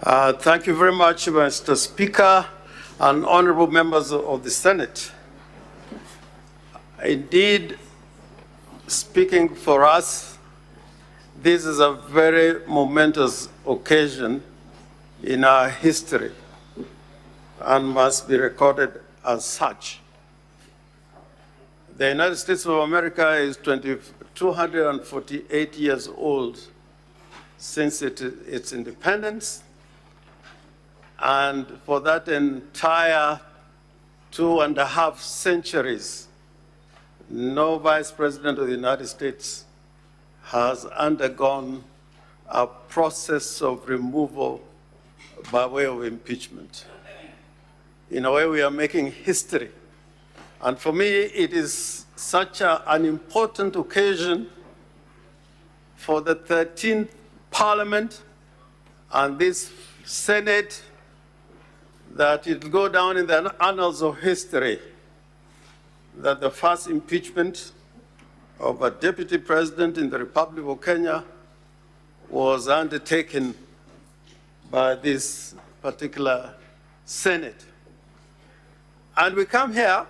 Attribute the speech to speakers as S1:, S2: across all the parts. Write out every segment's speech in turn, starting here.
S1: Thank you very much, Mr. Speaker and honorable members of the Senate. Indeed, speaking for us, this is a very momentous occasion in our history and must be recorded as such. The United States of America is 248 years old since its independence, and for that entire 2.5 centuries, no Vice President of the United States has undergone a process of removal by way of impeachment. In a way, we are making history. And for me, it is such an important occasion for the 13th Parliament and this Senate that it will go down in the annals of history that the first impeachment of a deputy president in the Republic of Kenya was undertaken by this particular Senate. And we come here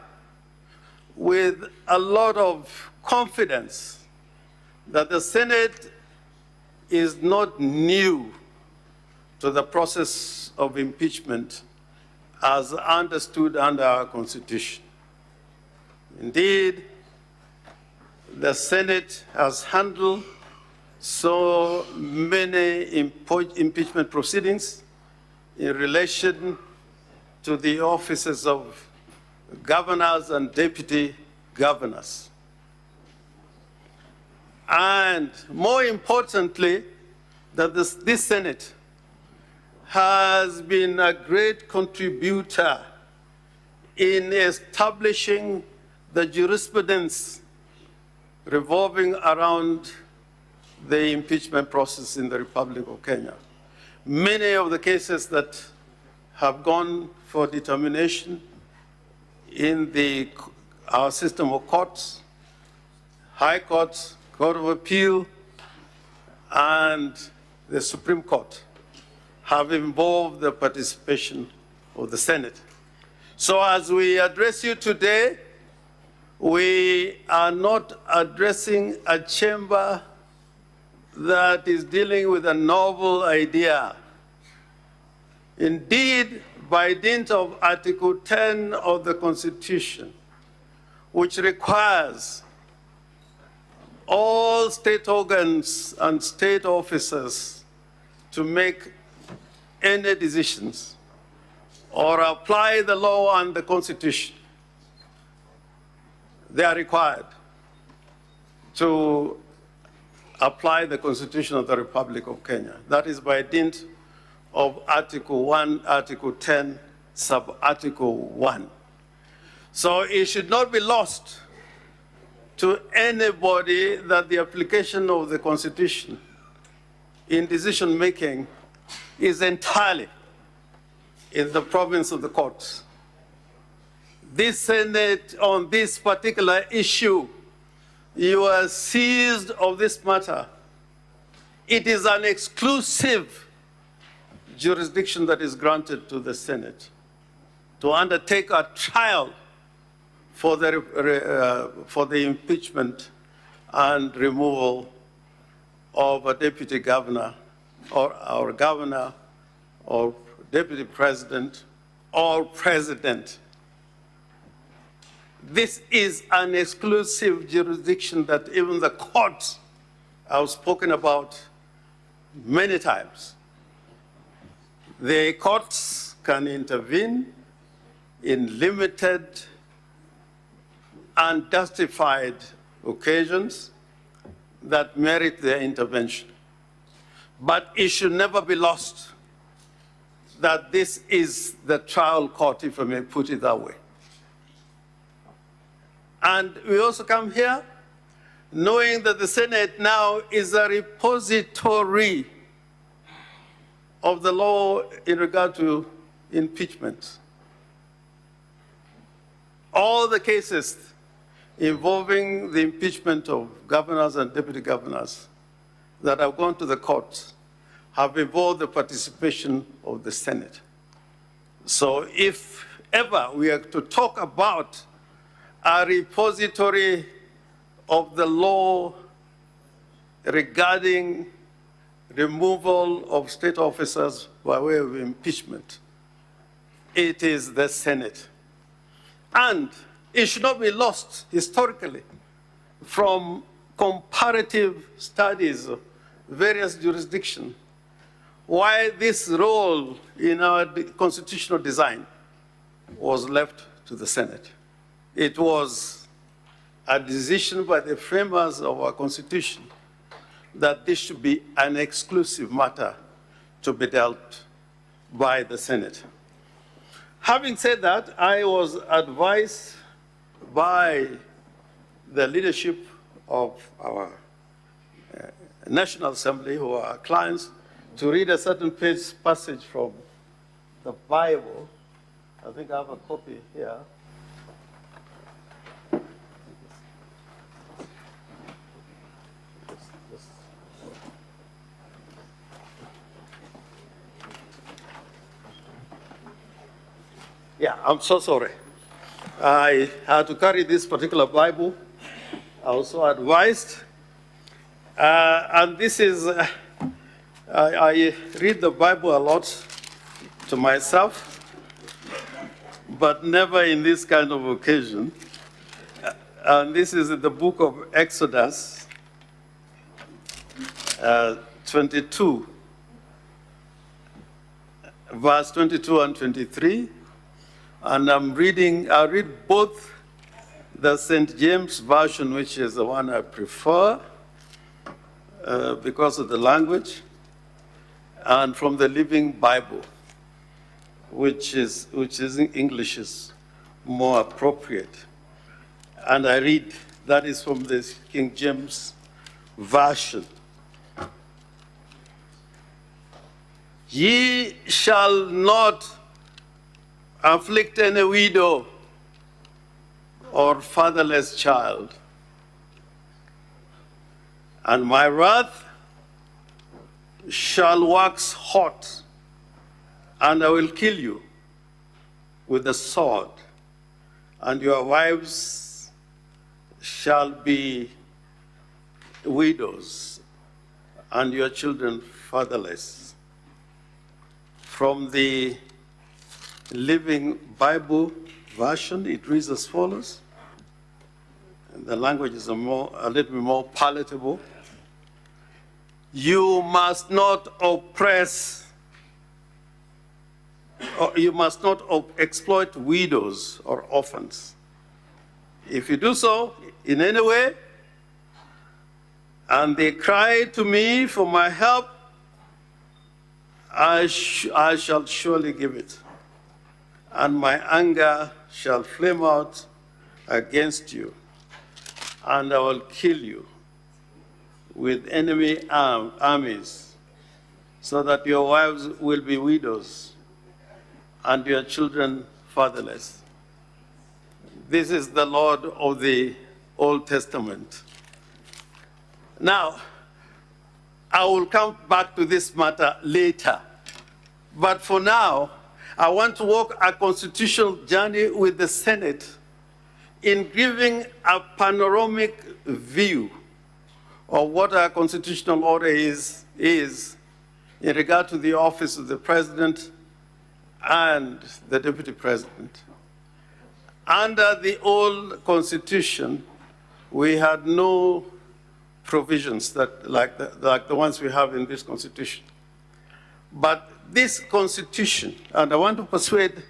S1: with a lot of confidence that the Senate is not new to the process of impeachment as understood under our Constitution. Indeed, the Senate has handled so many impeachment proceedings in relation to the offices of governors and deputy governors. And more importantly, that this Senate has been a great contributor in establishing the jurisprudence revolving around the impeachment process in the Republic of Kenya. Many of the cases that have gone for determination in our system of courts, High Courts, Court of Appeal, and the Supreme Court have involved the participation of the Senate. So as we address you today, we are not addressing a chamber that is dealing with a novel idea. Indeed, by dint of Article 10 of the Constitution, which requires all state organs and state officers to make any decisions or apply the law and the Constitution, they are required to apply the Constitution of the Republic of Kenya. That is by dint of Article 1, Article 10, Sub-Article 1. So it should not be lost to anybody that the application of the Constitution in decision-making is entirely in the province of the courts. This Senate, on this particular issue, you are seized of this matter. It is an exclusive jurisdiction that is granted to the Senate to undertake a trial for the impeachment and removal of a deputy governor or governor or deputy president or president. This is an exclusive jurisdiction that even the courts have spoken about many times. The courts can intervene in limited and justified occasions that merit their intervention. But it should never be lost that this is the trial court, if I may put it that way. And we also come here knowing that the Senate now is a repository of the law in regard to impeachment. All the cases involving the impeachment of governors and deputy governors that have gone to the courts have involved the participation of the Senate. So if ever we are to talk about a repository of the law regarding removal of state officers by way of impeachment, it is the Senate. And it should not be lost historically from comparative studies of various jurisdictions why this role in our constitutional design was left to the Senate. It was a decision by the framers of our Constitution that this should be an exclusive matter to be dealt by the Senate. Having said that, I was advised by the leadership of our National Assembly, who are clients, to read a certain passage from the Bible. I think I have a copy here. Yeah, I'm so sorry. I had to carry this particular Bible. I was so advised. And this is, I read the Bible a lot to myself, but never in this kind of occasion. And this is in the book of Exodus 22, verse 22 and 23. And I read both the St. James Version, which is the one I prefer because of the language, and from the Living Bible, which is in English is more appropriate. And I read, that is from the King James Version. Ye shall not afflict any widow or fatherless child, and my wrath shall wax hot, and I will kill you with the sword, and your wives shall be widows, and your children fatherless. From the Living Bible Version, it reads as follows. The language is a little bit more palatable. You must not oppress, or you must not exploit widows or orphans. If you do so in any way, and they cry to me for my help, I shall surely give it. And my anger shall flame out against you, and I will kill you with enemy armies, so that your wives will be widows, and your children fatherless. This is the Lord of the Old Testament. Now, I will come back to this matter later, but for now, I want to walk a constitutional journey with the Senate in giving a panoramic view of what our constitutional order is in regard to the office of the president and the deputy president. Under the old constitution, we had no provisions that like the ones we have in this constitution. But this constitution, and I want to persuade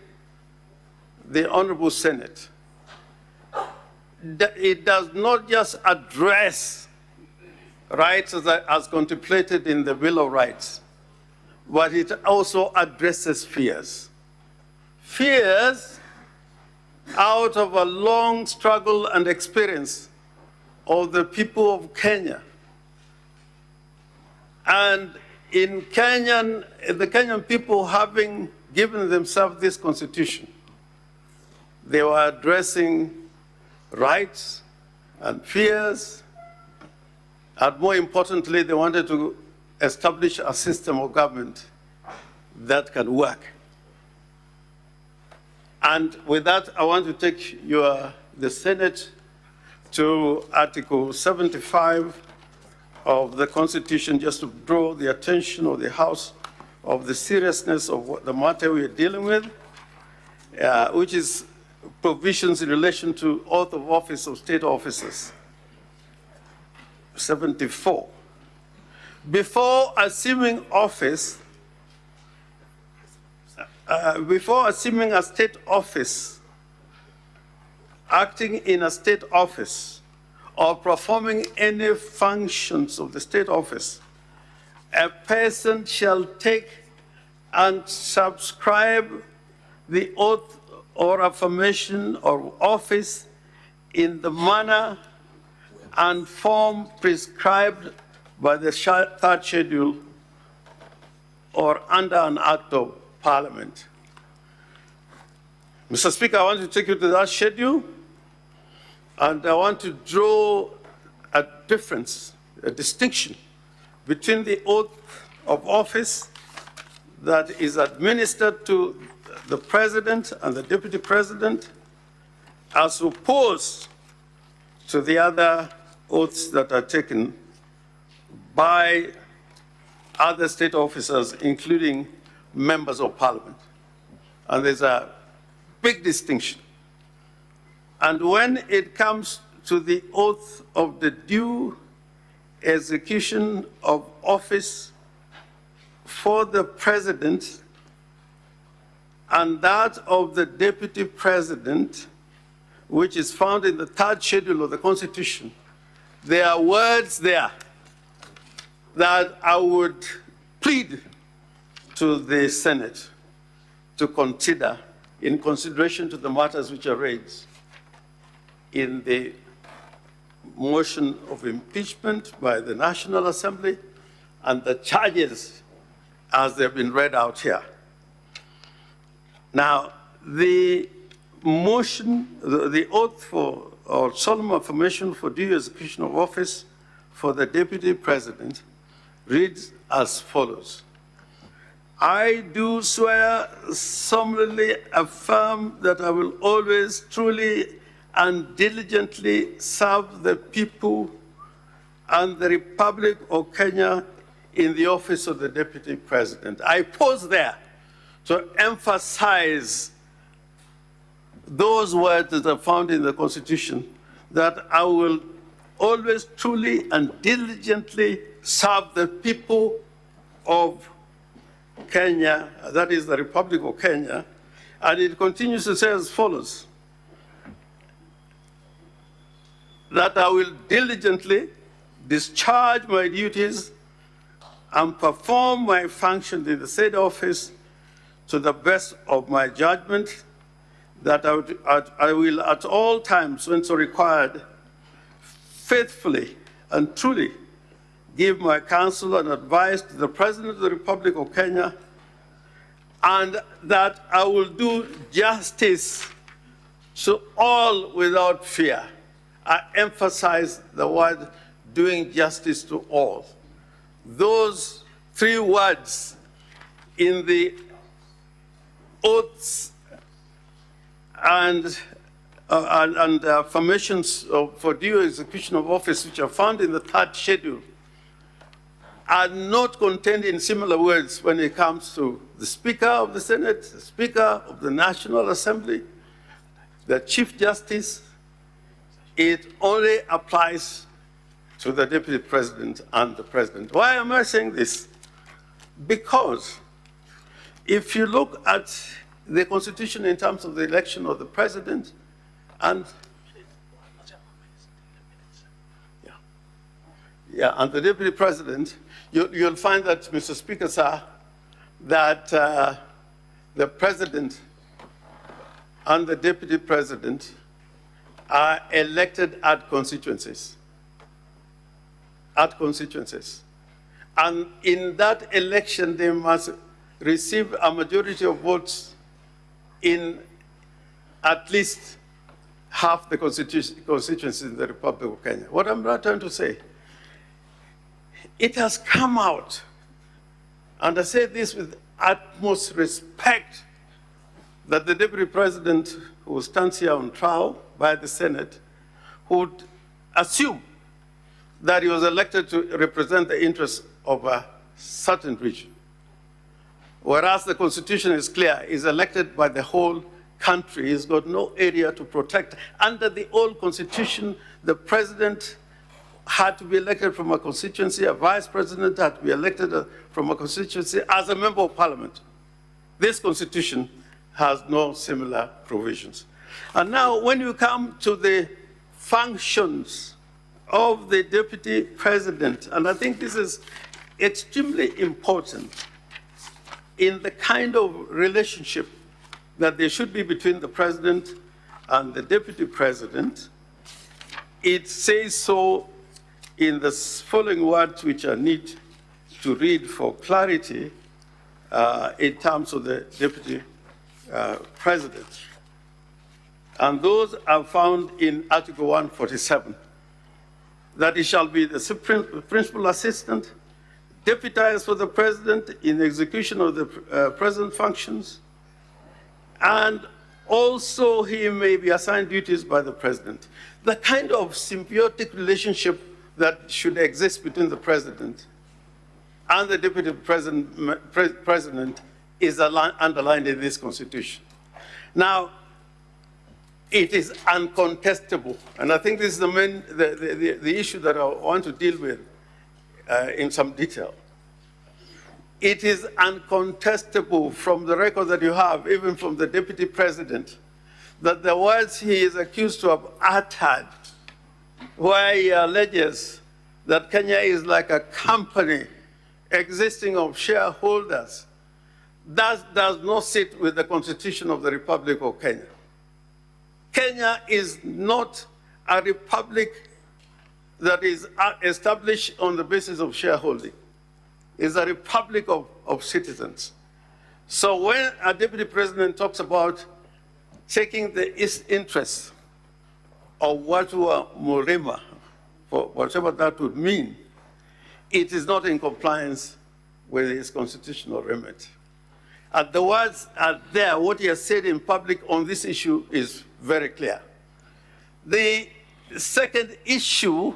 S1: the Honorable Senate, that it does not just address rights as contemplated in the Bill of Rights, but it also addresses fears. Fears out of a long struggle and experience of the people of Kenya. And in the Kenyan people having given themselves this constitution, they were addressing rights and fears, and more importantly, they wanted to establish a system of government that can work. And with that, I want to take the Senate to Article 75 of the Constitution, just to draw the attention of the House of the seriousness of the matter we are dealing with, which is provisions in relation to oath of office of state officers. 74. Before assuming office, before assuming a state office, acting in a state office, or performing any functions of the state office, a person shall take and subscribe the oath or affirmation of office in the manner and form prescribed by the third schedule or under an act of Parliament. Mr. Speaker, I want to take you to that schedule, and I want to draw a difference, a distinction between the oath of office that is administered to the President and the Deputy President, as opposed to the other oaths that are taken by other state officers, including members of Parliament. And there's a big distinction. And when it comes to the oath of the due execution of office for the President and that of the Deputy President, which is found in the third schedule of the Constitution, there are words there that I would plead to the Senate to consider in consideration to the matters which are raised in the motion of impeachment by the National Assembly and the charges as they've been read out here. Now, the motion, the oath for or solemn affirmation for due execution of office for the Deputy President reads as follows. I do swear solemnly affirm that I will always truly and diligently serve the people and the Republic of Kenya in the office of the Deputy President. I pause there to emphasize those words that are found in the Constitution, that I will always truly and diligently serve the people of Kenya, that is the Republic of Kenya. And it continues to say as follows, that I will diligently discharge my duties and perform my functions in the said office to the best of my judgment, that I will at all times, when so required, faithfully and truly give my counsel and advice to the President of the Republic of Kenya, and that I will do justice to all without fear. I emphasize the word doing justice to all. Those three words in the oaths and affirmations for due execution of office, which are found in the third schedule, are not contained in similar words when it comes to the Speaker of the Senate, the Speaker of the National Assembly, the Chief Justice. It only applies to the Deputy President and the President. Why am I saying this? Because if you look at the Constitution in terms of the election of the President and and the Deputy President, you'll find that, Mr. Speaker, sir, that the President and the Deputy President are elected at constituencies. At constituencies. And in that election, they must receive a majority of votes in at least half the constituencies in the Republic of Kenya. What I'm not trying to say, it has come out, and I say this with utmost respect, that the Deputy President who stands here on trial by the Senate would assume that he was elected to represent the interests of a certain region. Whereas the Constitution is clear, he's elected by the whole country. He's got no area to protect. Under the old Constitution, the President had to be elected from a constituency, a Vice President had to be elected from a constituency as a Member of Parliament. This Constitution has no similar provisions. And now when you come to the functions of the Deputy President, and I think this is extremely important in the kind of relationship that there should be between the President and the Deputy President, it says so in the following words, which I need to read for clarity in terms of the Deputy President. And those are found in Article 147, that he shall be the principal assistant, deputized for the President in execution of the President functions, and also he may be assigned duties by the President. The kind of symbiotic relationship that should exist between the President and the Deputy President is underlined in this Constitution. Now, it is uncontestable, and I think this is the issue that I want to deal with in some detail. It is uncontestable from the record that you have, even from the Deputy President, that the words he is accused to have uttered, where he alleges that Kenya is like a company existing of shareholders, that does not sit with the Constitution of the Republic of Kenya. Kenya is not a republic that is established on the basis of shareholding. It's a republic of citizens. So when a Deputy President talks about taking the interests of Watu Murima, for whatever that would mean, it is not in compliance with his constitutional remit. And the words are there. What he has said in public on this issue is very clear. The second issue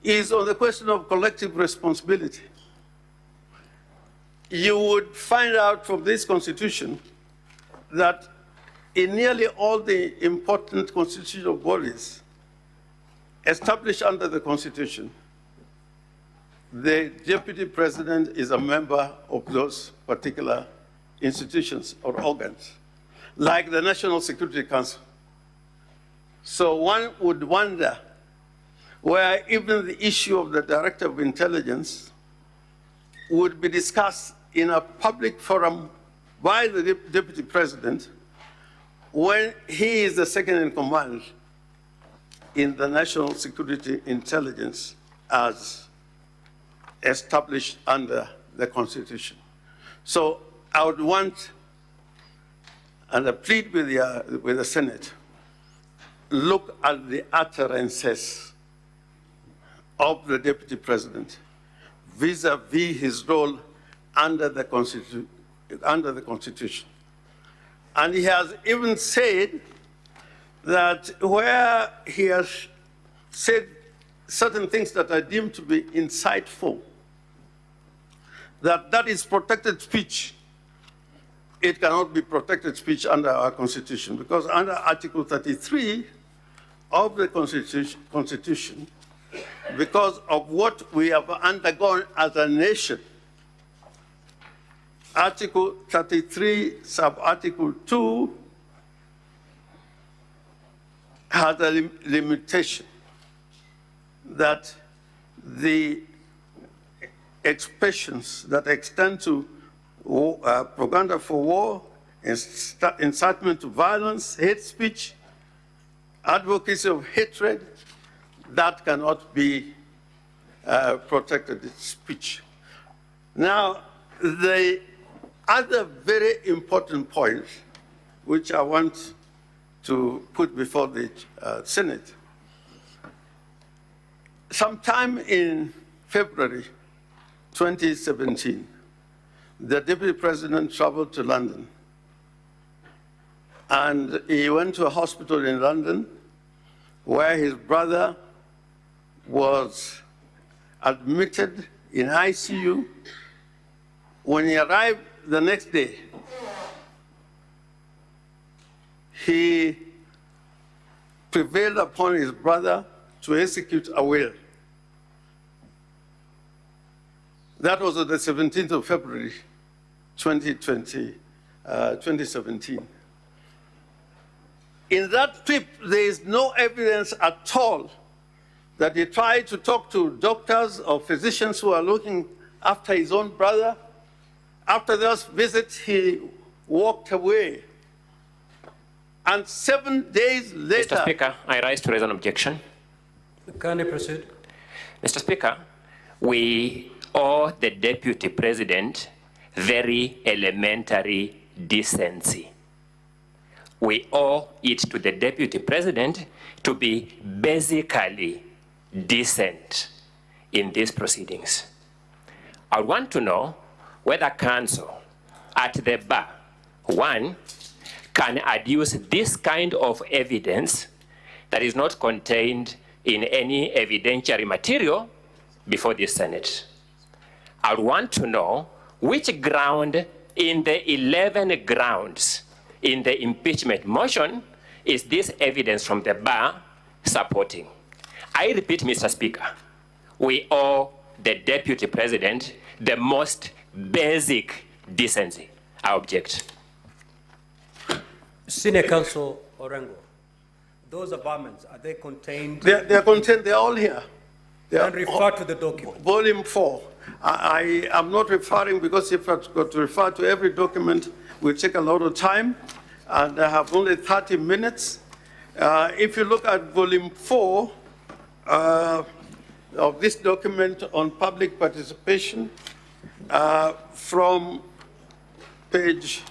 S1: is on the question of collective responsibility. You would find out from this Constitution that in nearly all the important constitutional bodies established under the Constitution, the Deputy President is a member of those particular institutions or organs, like the National Security Council. So one would wonder where even the issue of the Director of Intelligence would be discussed in a public forum by the Deputy President when he is the second in command in the National Security Intelligence as established under the Constitution. So I would want, and I plead with the Senate, look at the utterances of the Deputy President vis-a-vis his role under the Constitution. And he has even said that where he has said certain things that are deemed to be insightful, that is protected speech. It cannot be protected speech under our Constitution, because under Article 33 of the Constitution, because of what we have undergone as a nation, Article 33, sub-article 2, has a limitation that the expressions that extend to propaganda for war, incitement to violence, hate speech, advocacy of hatred, that cannot be protected speech. Now, the other very important point, which I want to put before the Senate, sometime in February 2017, the Deputy President traveled to London. And he went to a hospital in London where his brother was admitted in ICU. When he arrived the next day, he prevailed upon his brother to execute a will. That was on the 17th of February, 2017. In that trip, there is no evidence at all that he tried to talk to doctors or physicians who are looking after his own brother. After those visits, he walked away. And 7 days later...
S2: Mr. Speaker, I rise to raise an objection.
S3: Can I proceed?
S2: Mr. Speaker, we owe the Deputy President very elementary decency. We owe it to the Deputy President to be basically decent in these proceedings. I want to know whether counsel at the bar, one, can adduce this kind of evidence that is not contained in any evidentiary material before the Senate. I want to know which ground in the 11 grounds in the impeachment motion is this evidence from the bar supporting. I repeat, Mr. Speaker, we owe the Deputy President the most basic decency. I object.
S3: Senior Counsel Orengo, those amendments, are they contained?
S1: They are contained, they're all here. They
S3: And refer to the document.
S1: Volume 4. I am not referring because if I've got to refer to every document, will take a lot of time, and I have only 30 minutes. If you look at volume 4 of this document on public participation, from page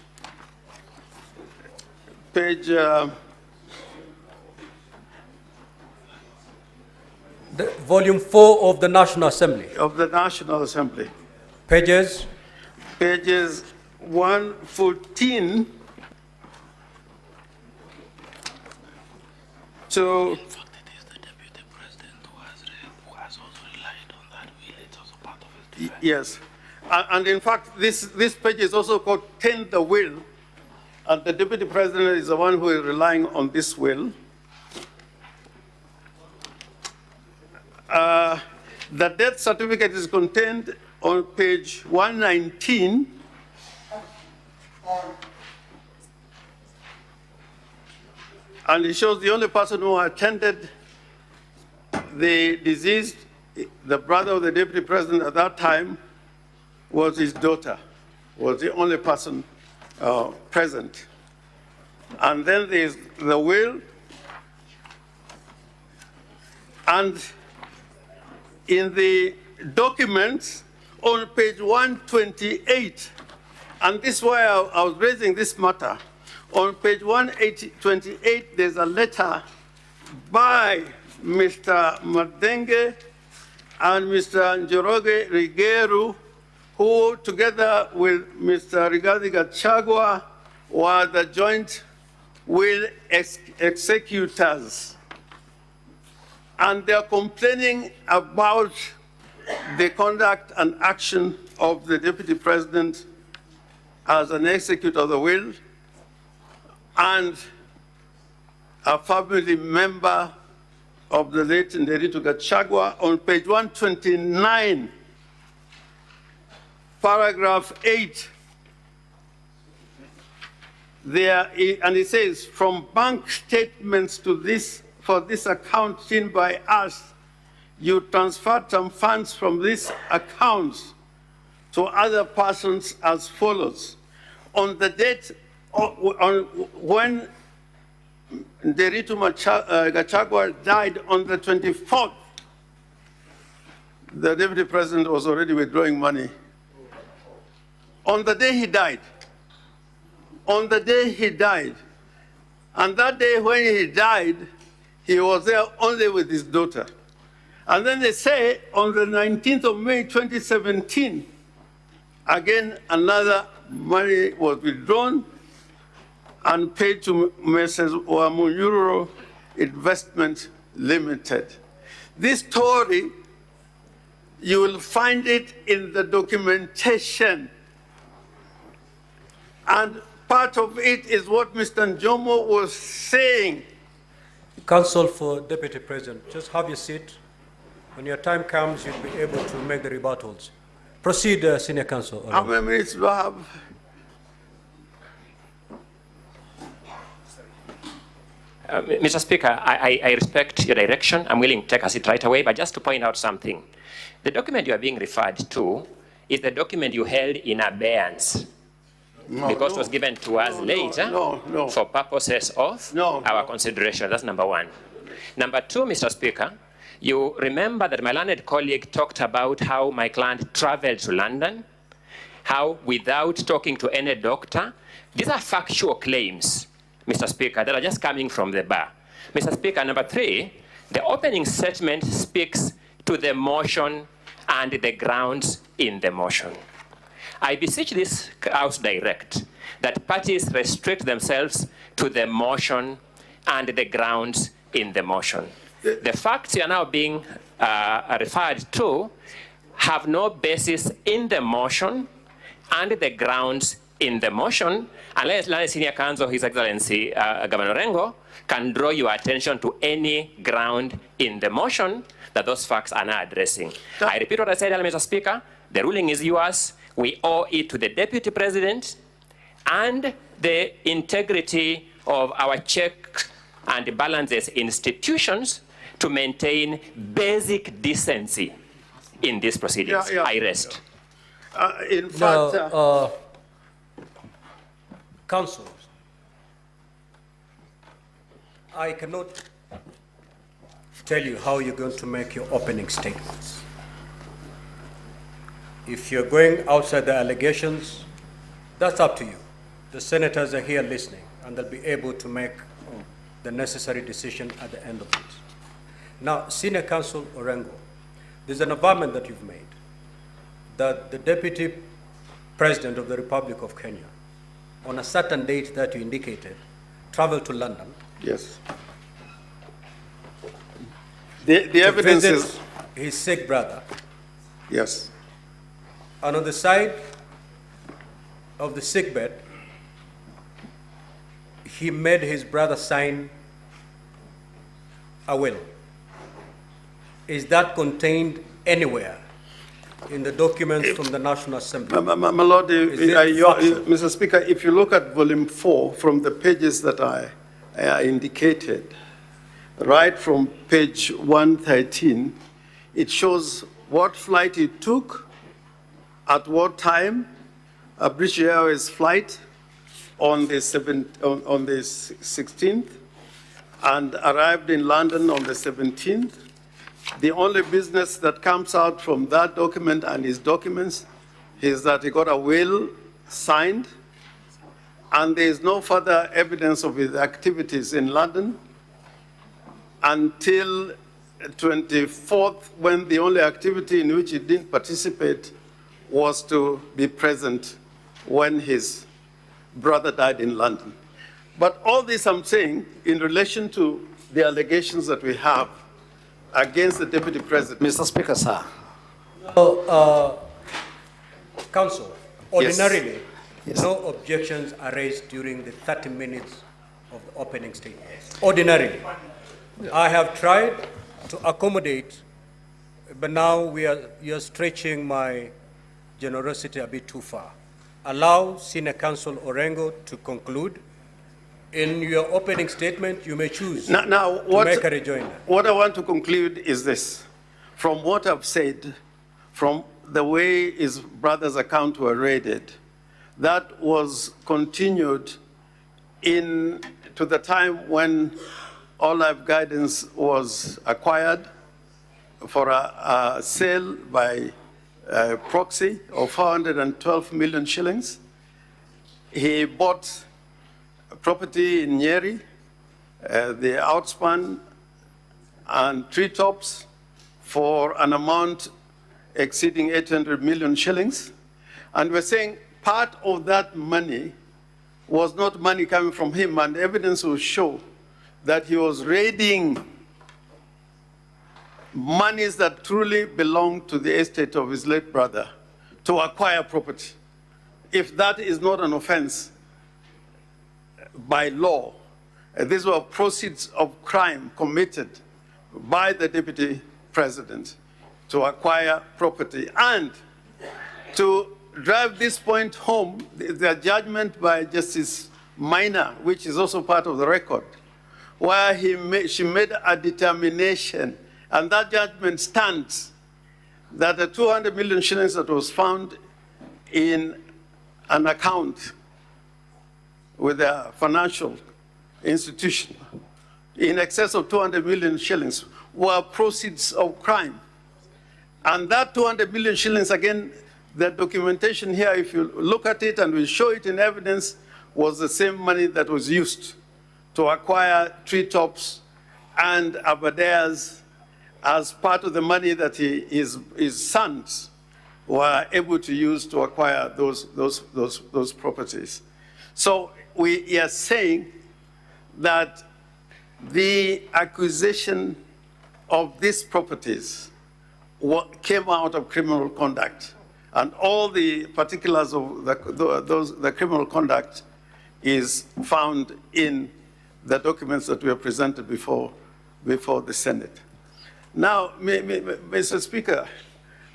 S3: Volume 4 of the National Assembly.
S1: Of the National Assembly.
S3: Pages?
S1: Pages 114 to...
S4: In fact, it is the Deputy President who has also relied on that will. It's also part of his defense.
S1: Yes. And in fact, this page is also called "Tend the Will," and the Deputy President is the one who is relying on this will. The death certificate is contained on page 119. And it shows the only person who attended the deceased, the brother of the Deputy President at that time, was his daughter, was the only person present. And then there's the will, and in the documents on page 128, and this is why I was raising this matter, on page 128, there's a letter by Mr. Madenge and Mr. Njoroge Rigeru, who together with Mr. Rigathi Gachagua were the joint will executors. And they're complaining about the conduct and action of the Deputy President as an executor of the will and a family member of the late Nderitu Gachagua. On page 129, paragraph 8, there, and it says, from bank statements to this, for this account seen by us, you transferred some funds from these accounts to other persons as follows. On the date when Nderitu Gachagua died on the 24th, the Deputy President was already withdrawing money. On the day he died, and that day when he died, he was there only with his daughter. And then they say on the 19th of May 2017, again, another money was withdrawn and paid to Messrs. Wamunyuro Investment Limited. This story, you will find it in the documentation. And part of it is what Mr. Njomo was saying.
S3: Counsel for Deputy President, just have your seat. When your time comes, you'll be able to make the rebuttals. Proceed, Senior Counsel.
S1: How many minutes do I have?
S2: Mr. Speaker, I respect your direction. I'm willing to take a seat right away, but just to point out something. The document you are being referred to is the document you held in abeyance because it was given to us later for purposes of our consideration. That's number one. Number two, Mr. Speaker, you remember that my learned colleague talked about how my client traveled to London, how without talking to any doctor. These are factual claims, Mr. Speaker, that are just coming from the bar. Mr. Speaker, number three, the opening statement speaks to the motion and the grounds in the motion. I beseech this House direct that parties restrict themselves to the motion and the grounds in the motion. The facts you are now being referred to have no basis in the motion and the grounds in the motion, unless Senior Counsel, His Excellency Governor Orengo, can draw your attention to any ground in the motion that those facts are not addressing. I repeat what I said, Mr. Speaker, the ruling is yours. We owe it to the Deputy President and the integrity of our check and balances institutions to maintain basic decency in these proceedings. I rest.
S1: In fact,
S3: Counsel, I cannot tell you how you're going to make your opening statements. If you're going outside the allegations, that's up to you. The senators are here listening, and they'll be able to make the necessary decision at the end of it. Now, Senior Counsel Orengo, there's an averment that you've made that the Deputy President of the Republic of Kenya, on a certain date that you indicated, traveled to London.
S1: Yes. The evidence is
S3: his sick brother.
S1: Yes.
S3: And on the side of the sick bed, he made his brother sign a will. Is that contained anywhere in the documents from the National Assembly?
S1: My Lord, Mr. Speaker, if you look at volume 4 from the pages that I indicated, right from page 113, it shows what flight he took, at what time, a British Airways flight on the 16th, and arrived in London on the 17th. The only business that comes out from that document and his documents is that he got a will signed, and there is no further evidence of his activities in London until 24th, when the only activity in which he didn't participate was to be present when his brother died in London. But all this I'm saying in relation to the allegations that we have against the Deputy President.
S5: Mr. Speaker, sir.
S3: Counsel, ordinarily, no objections are raised during the 30 minutes of the opening statement. Ordinarily. I have tried to accommodate, but now you're stretching my generosity a bit too far. Allow Senior Counsel Orengo to conclude. In your opening statement, you may choose to make a rejoinder.
S1: What I want to conclude is this. From what I've said, from the way his brother's account were raided, that was continued to the time when All Life Guidance was acquired for a sale by proxy of 412 million shillings. He bought property in Nyeri, the Outspan and Treetops for an amount exceeding 800 million shillings. And we're saying part of that money was not money coming from him, and evidence will show that he was raiding monies that truly belonged to the estate of his late brother to acquire property. If that is not an offense by law, these were proceeds of crime committed by the deputy president to acquire property. And to drive this point home, the judgment by Justice Minor, which is also part of the record, where she made a determination, and that judgment stands, that the 200 million shillings that was found in an account with a financial institution, in excess of 200 million shillings, were proceeds of crime. And that 200 million shillings, again, the documentation here, if you look at it and we show it in evidence, was the same money that was used to acquire treetops and abadeas as part of the money that his sons were able to use to acquire those properties. So we are saying that the acquisition of these properties came out of criminal conduct, and all the particulars of the criminal conduct is found in the documents that were presented before the Senate. Now, Mr. Speaker,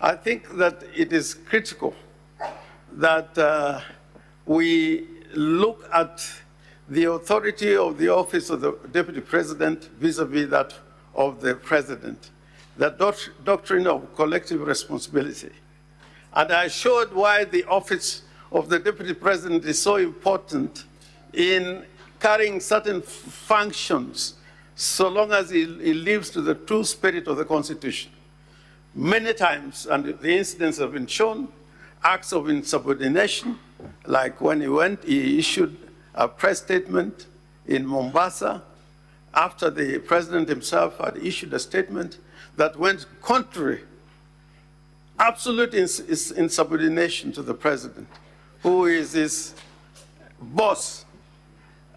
S1: I think that it is critical that we look at the authority of the office of the Deputy President vis-a-vis that of the President, the doctrine of collective responsibility. And I showed why the office of the Deputy President is so important in carrying certain functions so long as he lives to the true spirit of the Constitution. Many times, and the incidents have been shown, acts of insubordination, like when he issued a press statement in Mombasa after the president himself had issued a statement that went contrary, absolute insubordination to the president, who is his boss.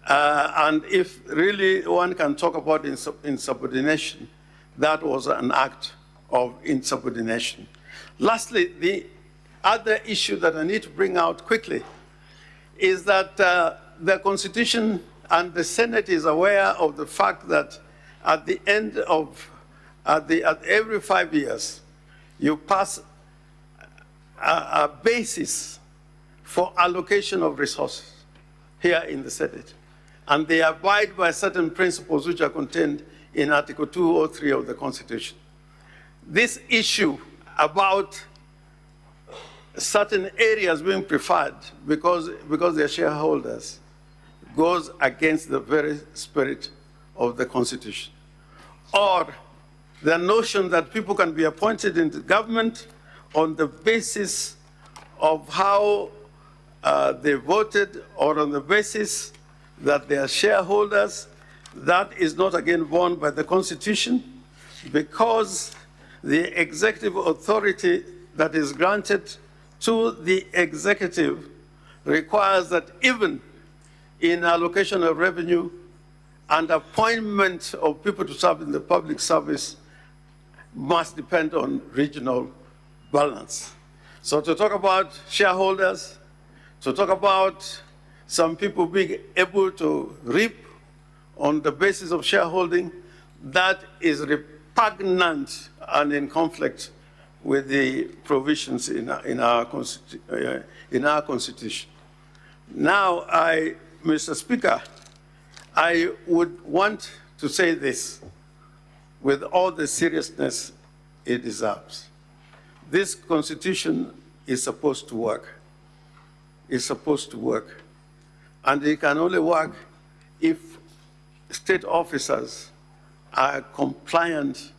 S1: And if really one can talk about insubordination, that was an act of insubordination. Lastly, the other issue that I need to bring out quickly is that the Constitution and the Senate is aware of the fact that at the end of, at every 5 years, you pass a basis for allocation of resources here in the Senate. And they abide by certain principles which are contained in Article 203 of the Constitution. This issue about certain areas being preferred because they're shareholders goes against the very spirit of the Constitution. Or the notion that people can be appointed into government on the basis of how they voted or on the basis that they are shareholders, that is not again borne by the Constitution, because the executive authority that is granted to the executive requires that even in allocation of revenue and appointment of people to serve in the public service must depend on regional balance. So to talk about shareholders, to talk about some people being able to reap on the basis of shareholding, that is repugnant and in conflict with the provisions in our Constitution. Now, Mr. Speaker, I would want to say this with all the seriousness it deserves. This Constitution is supposed to work. It's supposed to work. And it can only work if state officers are compliant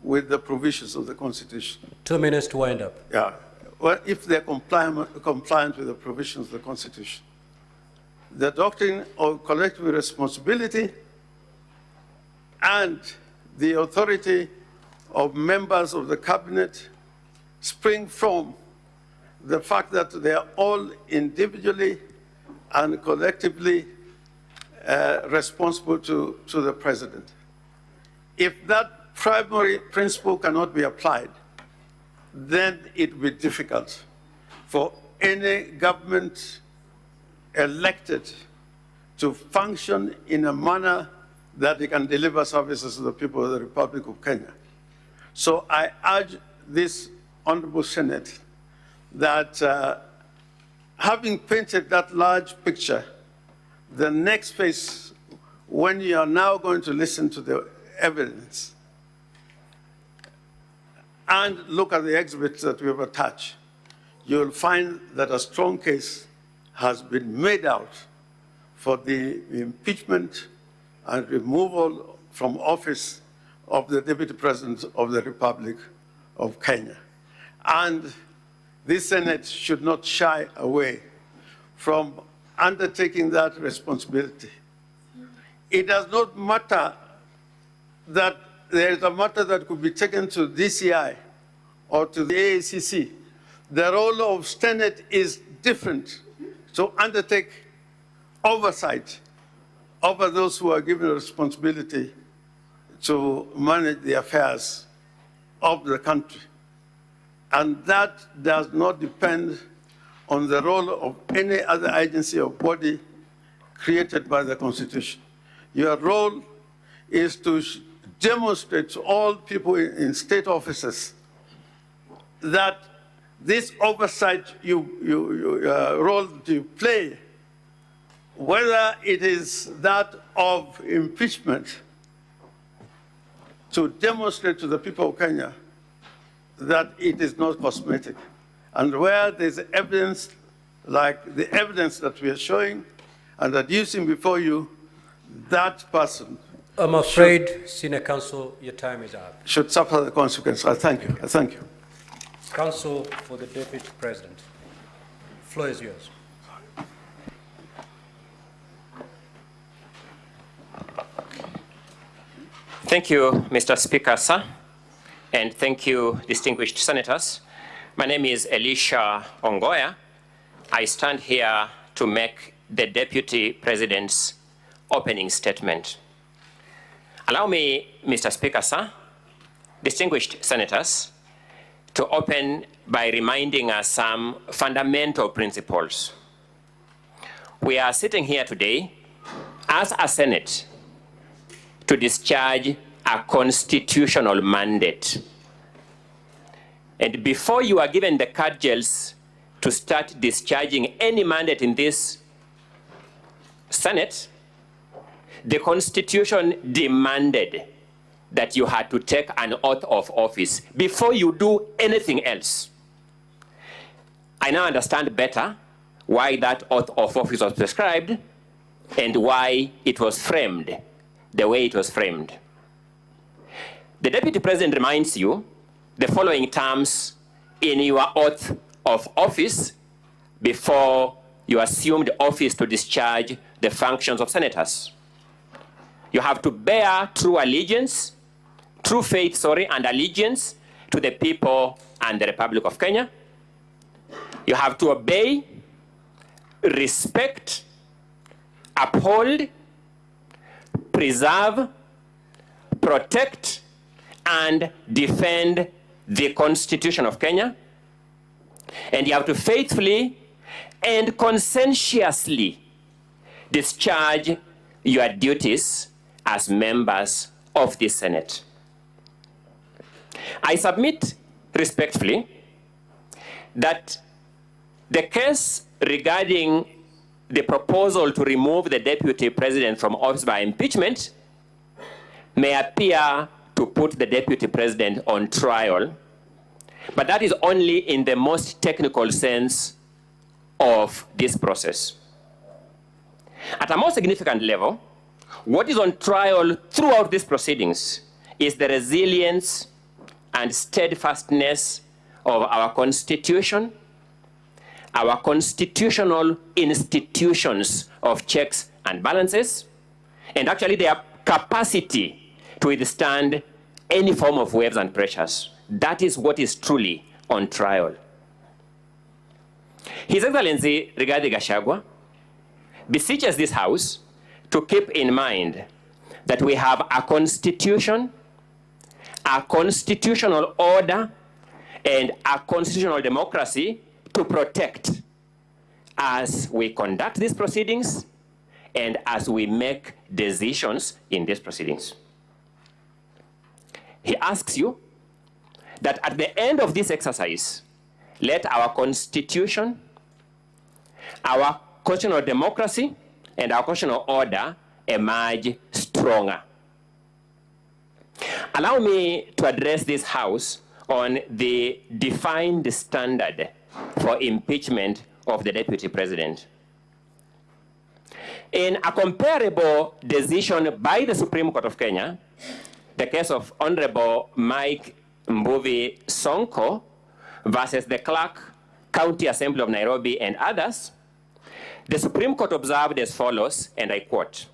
S1: with the provisions of the Constitution.
S3: 2 minutes to wind up.
S1: Yeah. Well, if they're compliant with the provisions of the Constitution. The doctrine of collective responsibility and the authority of members of the cabinet spring from the fact that they are all individually and collectively responsible to the president. If that primary principle cannot be applied, then it will be difficult for any government elected to function in a manner that they can deliver services to the people of the Republic of Kenya. So I urge this Honorable Senate that having painted that large picture, the next phase, when you are now going to listen to the evidence and look at the exhibits that we have attached, you will find that a strong case has been made out for the impeachment and removal from office of the Deputy President of the Republic of Kenya. And this Senate should not shy away from undertaking that responsibility. It does not matter that there is a matter that could be taken to DCI or to the AACC. The role of Senate is different to undertake oversight over those who are given a responsibility to manage the affairs of the country. And that does not depend on the role of any other agency or body created by the Constitution. Your role is to demonstrate to all people in state offices that this oversight role that you play, whether it is that of impeachment, to demonstrate to the people of Kenya that it is not cosmetic. And where there's evidence, like the evidence that we are showing and adducing before you, that person
S3: I'm afraid, Senior Counsel, your time is up.
S1: should suffer the consequence. I thank you. I thank you.
S3: Counsel for the Deputy President. The floor is yours.
S2: Thank you, Mr. Speaker, sir, and thank you, distinguished senators. My name is Elisha Ongoya. I stand here to make the Deputy President's opening statement. Allow me, Mr. Speaker, sir, distinguished senators, to open by reminding us some fundamental principles. We are sitting here today as a Senate to discharge a constitutional mandate. And before you are given the cudgels to start discharging any mandate in this Senate, the Constitution demanded that you had to take an oath of office before you do anything else. I now understand better why that oath of office was prescribed and why it was framed the way it was framed. The Deputy President reminds you the following terms in your oath of office before you assume the office to discharge the functions of senators. You have to bear true allegiance, true faith, and allegiance to the people and the Republic of Kenya. You have to obey, respect, uphold, preserve, protect, and defend the Constitution of Kenya. And you have to faithfully and conscientiously discharge your duties as members of the Senate. I submit respectfully that the case regarding the proposal to remove the Deputy President from office by impeachment may appear to put the Deputy President on trial, but that is only in the most technical sense of this process. At a more significant level, what is on trial throughout these proceedings is the resilience and steadfastness of our Constitution, our constitutional institutions of checks and balances, and actually their capacity to withstand any form of waves and pressures. That is what is truly on trial. His Excellency Rigathi Gachagua beseeches this House to keep in mind that we have a constitution, a constitutional order, and a constitutional democracy to protect as we conduct these proceedings and as we make decisions in these proceedings. He asks you that at the end of this exercise, let our constitution, our constitutional democracy, and our constitutional order emerge stronger. Allow me to address this House on the defined standard for impeachment of the Deputy President. In a comparable decision by the Supreme Court of Kenya, the case of Honorable Mike Mbuvi Sonko versus the Clerk, County Assembly of Nairobi and others, the Supreme Court observed as follows, and I quote,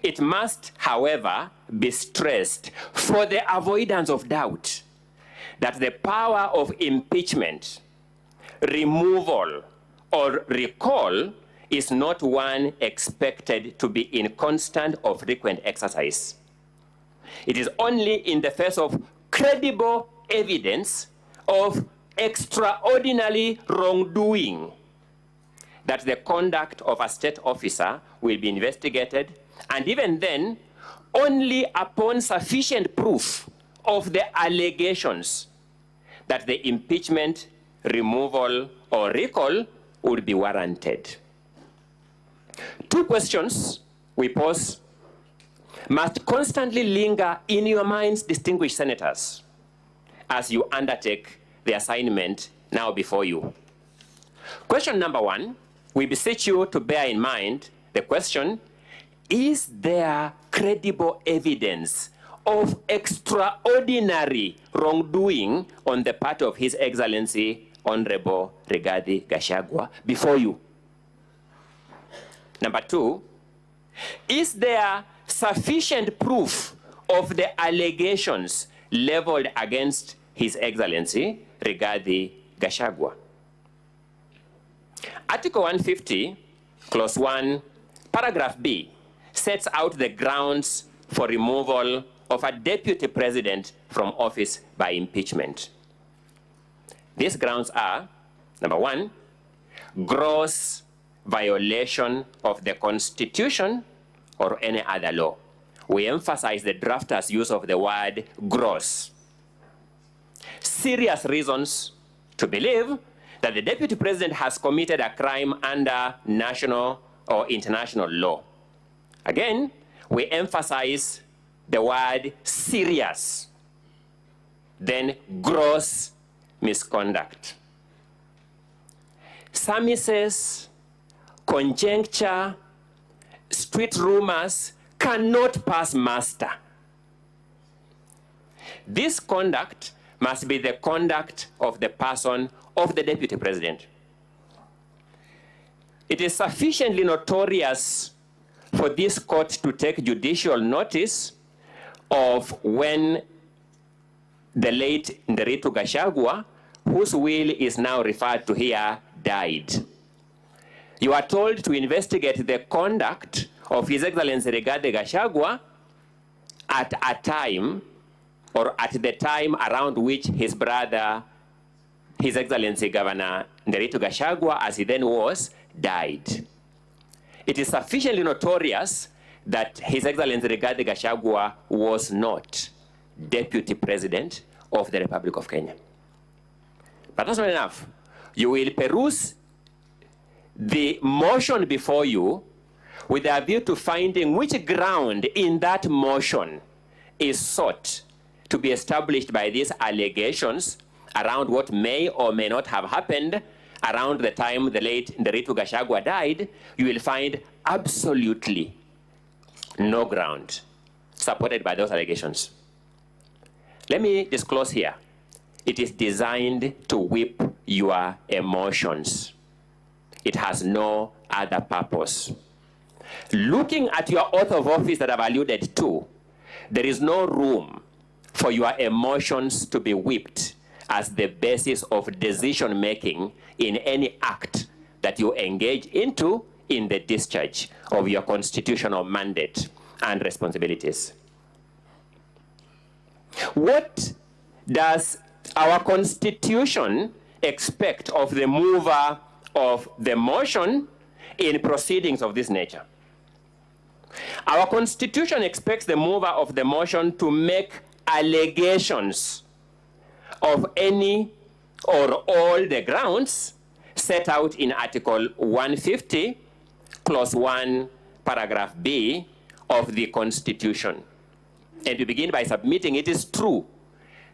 S2: "It must, however, be stressed for the avoidance of doubt that the power of impeachment, removal, or recall is not one expected to be in constant or frequent exercise. It is only in the face of credible evidence of extraordinary wrongdoing that the conduct of a state officer will be investigated, and even then, only upon sufficient proof of the allegations that the impeachment, removal, or recall would be warranted." Two questions we pose must constantly linger in your minds, distinguished senators, as you undertake the assignment now before you. Question number one, we beseech you to bear in mind the question, is there credible evidence of extraordinary wrongdoing on the part of His Excellency Honorable Rigathi Gachagua before you? Number two, is there sufficient proof of the allegations leveled against His Excellency Rigathi Gachagua? Article 150, Clause 1, Paragraph B, sets out the grounds for removal of a deputy president from office by impeachment. These grounds are, number one, gross violation of the Constitution or any other law. We emphasize the drafter's use of the word gross. Serious reasons to believe that the deputy president has committed a crime under national or international law. Again, we emphasize the word serious, then gross misconduct. Surmises, conjecture, street rumors cannot pass muster. This conduct must be the conduct of the person of the deputy president. It is sufficiently notorious for this court to take judicial notice of when the late Rigathi Gachagua, whose will is now referred to here, died. You are told to investigate the conduct of His Excellency Rigathi Gachagua at a time, or at the time around which his brother, His Excellency Governor Rigathi Gachagua, as he then was, died. It is sufficiently notorious that His Excellency Rigathi Gachagua was not Deputy President of the Republic of Kenya. But that's not enough. You will peruse the motion before you with a view to finding which ground in that motion is sought to be established by these allegations around what may or may not have happened around the time the late Rigathi Gachagua died. You will find absolutely no ground supported by those allegations. Let me disclose here. It is designed to whip your emotions. It has no other purpose. Looking at your oath of office that I've alluded to, there is no room for your emotions to be whipped as the basis of decision-making in any act that you engage into in the discharge of your constitutional mandate and responsibilities. What does our Constitution expect of the mover of the motion in proceedings of this nature? Our Constitution expects the mover of the motion to make allegations of any or all the grounds set out in Article 150, Clause 1, Paragraph B of the Constitution. And to begin by submitting, it is true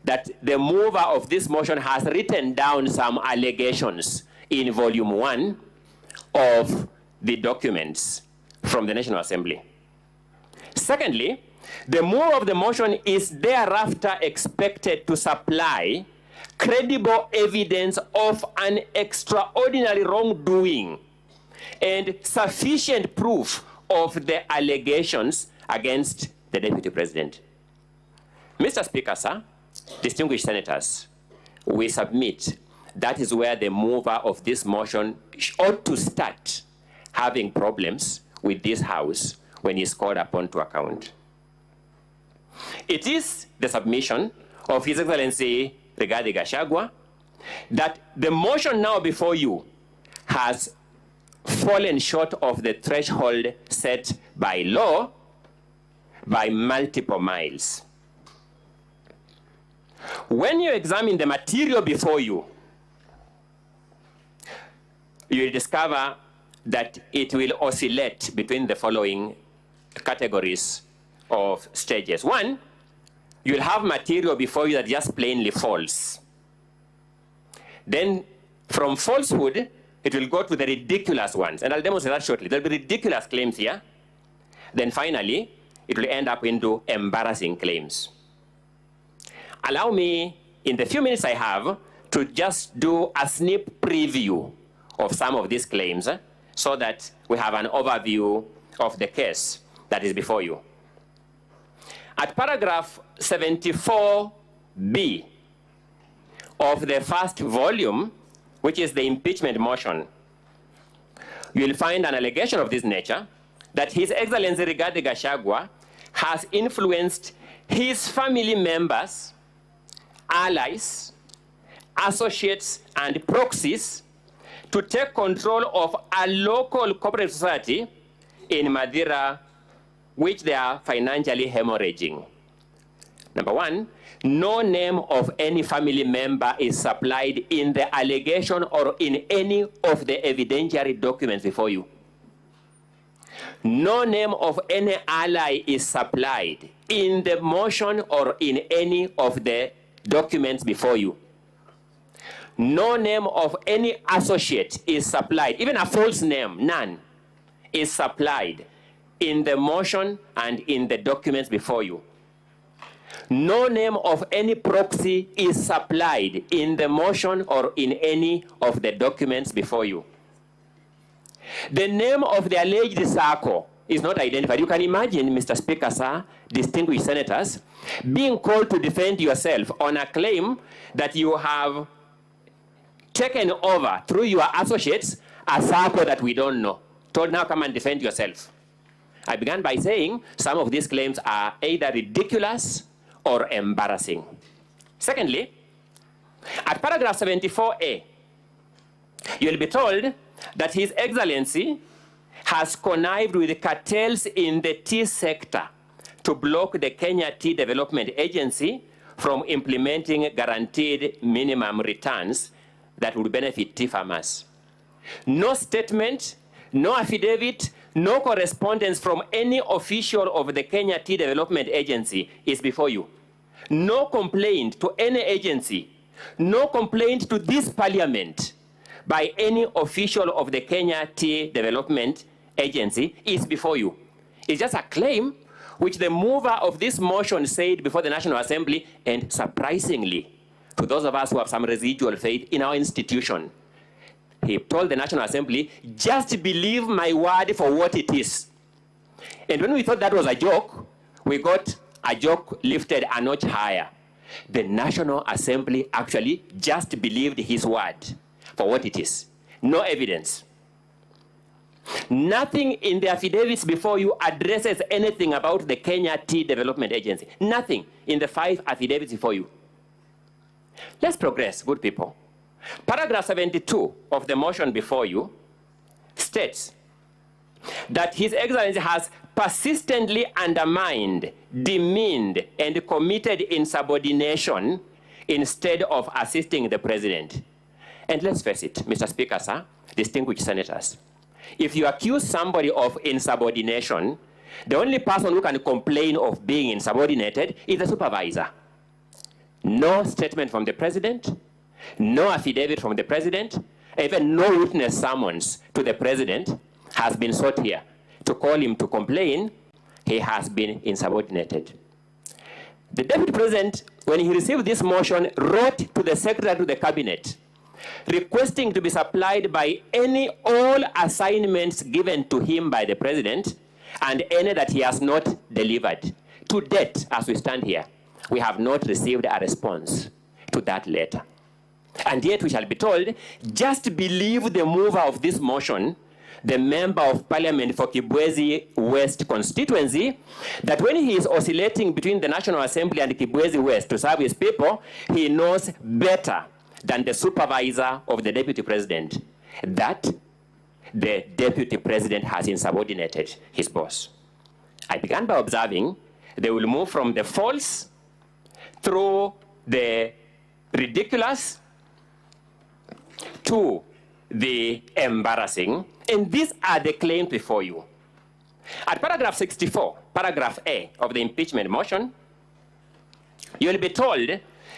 S2: that the mover of this motion has written down some allegations in Volume 1 of the documents from the National Assembly. Secondly, the mover of the motion is thereafter expected to supply credible evidence of an extraordinary wrongdoing and sufficient proof of the allegations against the Deputy President. Mr. Speaker, sir, distinguished senators, we submit that is where the mover of this motion ought to start having problems with this House when he's called upon to account. It is the submission of His Excellency Rigathi Gachagua that the motion now before you has fallen short of the threshold set by law by multiple miles. When you examine the material before you, you will discover that it will oscillate between the following categories of stages. One, you'll have material before you that just plainly false. Then from falsehood, it will go to the ridiculous ones. And I'll demonstrate that shortly. There'll be ridiculous claims here. Then finally, it will end up into embarrassing claims. Allow me, in the few minutes I have, to just do a sneak preview of some of these claims so that we have an overview of the case that is before you. At paragraph 74B of the first volume, which is the impeachment motion, you'll find an allegation of this nature that His Excellency Rigathi Gachagua has influenced his family members, allies, associates, and proxies to take control of a local cooperative society in Madeira, which they are financially hemorrhaging. Number one, no name of any family member is supplied in the allegation or in any of the evidentiary documents before you. No name of any ally is supplied in the motion or in any of the documents before you. No name of any associate is supplied, even a false name, none, is supplied in the motion and in the documents before you. No name of any proxy is supplied in the motion or in any of the documents before you. The name of the alleged circle is not identified. You can imagine, Mr. Speaker, sir, distinguished senators, being called to defend yourself on a claim that you have taken over through your associates a circle that we don't know. Told, now come and defend yourself. I began by saying some of these claims are either ridiculous or embarrassing. Secondly, at paragraph 74A, you'll be told that His Excellency has connived with cartels in the tea sector to block the Kenya Tea Development Agency from implementing guaranteed minimum returns that would benefit tea farmers. No statement, no affidavit, no correspondence from any official of the Kenya Tea Development Agency is before you. No complaint to any agency, no complaint to this parliament by any official of the Kenya Tea Development Agency is before you. It's just a claim which the mover of this motion said before the National Assembly, and surprisingly, to those of us who have some residual faith in our institution, he told the National Assembly, just believe my word for what it is. And when we thought that was a joke, we got a joke lifted a notch higher. the National Assembly actually just believed his word for what it is. No evidence. Nothing in the affidavits before you addresses anything about the Kenya Tea Development Agency. Nothing in the 5 affidavits before you. Let's progress, good people. Paragraph 72 of the motion before you states that His Excellency has persistently undermined, demeaned, and committed insubordination instead of assisting the President. And let's face it, Mr. Speaker, sir, distinguished senators, if you accuse somebody of insubordination, the only person who can complain of being insubordinated is the supervisor. No statement from the President, no affidavit from the President, even no witness summons to the President has been sought here to call him to complain he has been insubordinated. The Deputy President, when he received this motion, wrote to the Secretary to the Cabinet requesting to be supplied by all assignments given to him by the President and any that he has not delivered. To date, as we stand here, we have not received a response to that letter. And yet we shall be told, just believe the mover of this motion, the Member of Parliament for Kibwezi West constituency, that when he is oscillating between the National Assembly and Kibwezi West to serve his people, he knows better than the supervisor of the Deputy President that the Deputy President has insubordinated his boss. I began by observing they will move from the false through the ridiculous to the embarrassing, and these are the claims before you. At paragraph 64, paragraph A of the impeachment motion, you will be told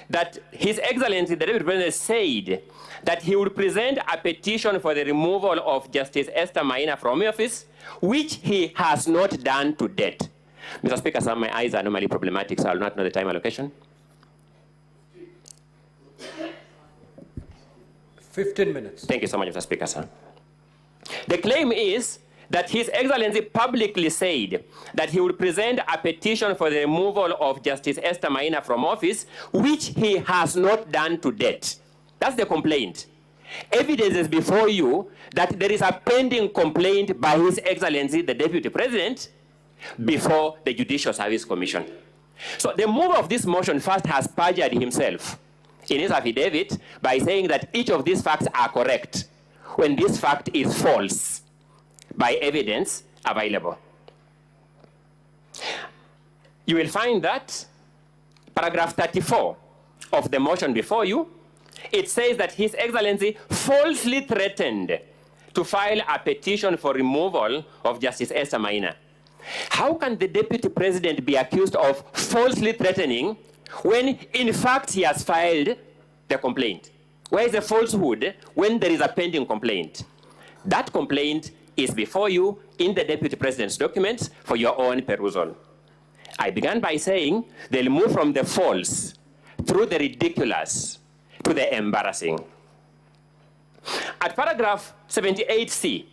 S2: that His Excellency, the Deputy President, said that he would present a petition for the removal of Justice Esther Maina from office, which he has not done to date. Mr. Speaker, sir, my eyes are normally problematic, so I will not know the time allocation.
S3: 15 minutes.
S2: Thank you so much, Mr. Speaker, sir. The claim is that His Excellency publicly said that he would present a petition for the removal of Justice Esther Maina from office, which he has not done to date. That's the complaint. Evidence is before you that there is a pending complaint by His Excellency, the Deputy President, before the Judicial Service Commission. So the mover of this motion first has perjured himself in his affidavit by saying that each of these facts are correct, when this fact is false, by evidence available. You will find that paragraph 34 of the motion before you, it says that His Excellency falsely threatened to file a petition for removal of Justice Esther Maina. How can the Deputy President be accused of falsely threatening when in fact he has filed the complaint? Where is the falsehood when there is a pending complaint? That complaint is before you in the Deputy President's documents for your own perusal. I began by saying they'll move from the false through the ridiculous to the embarrassing. At paragraph 78C,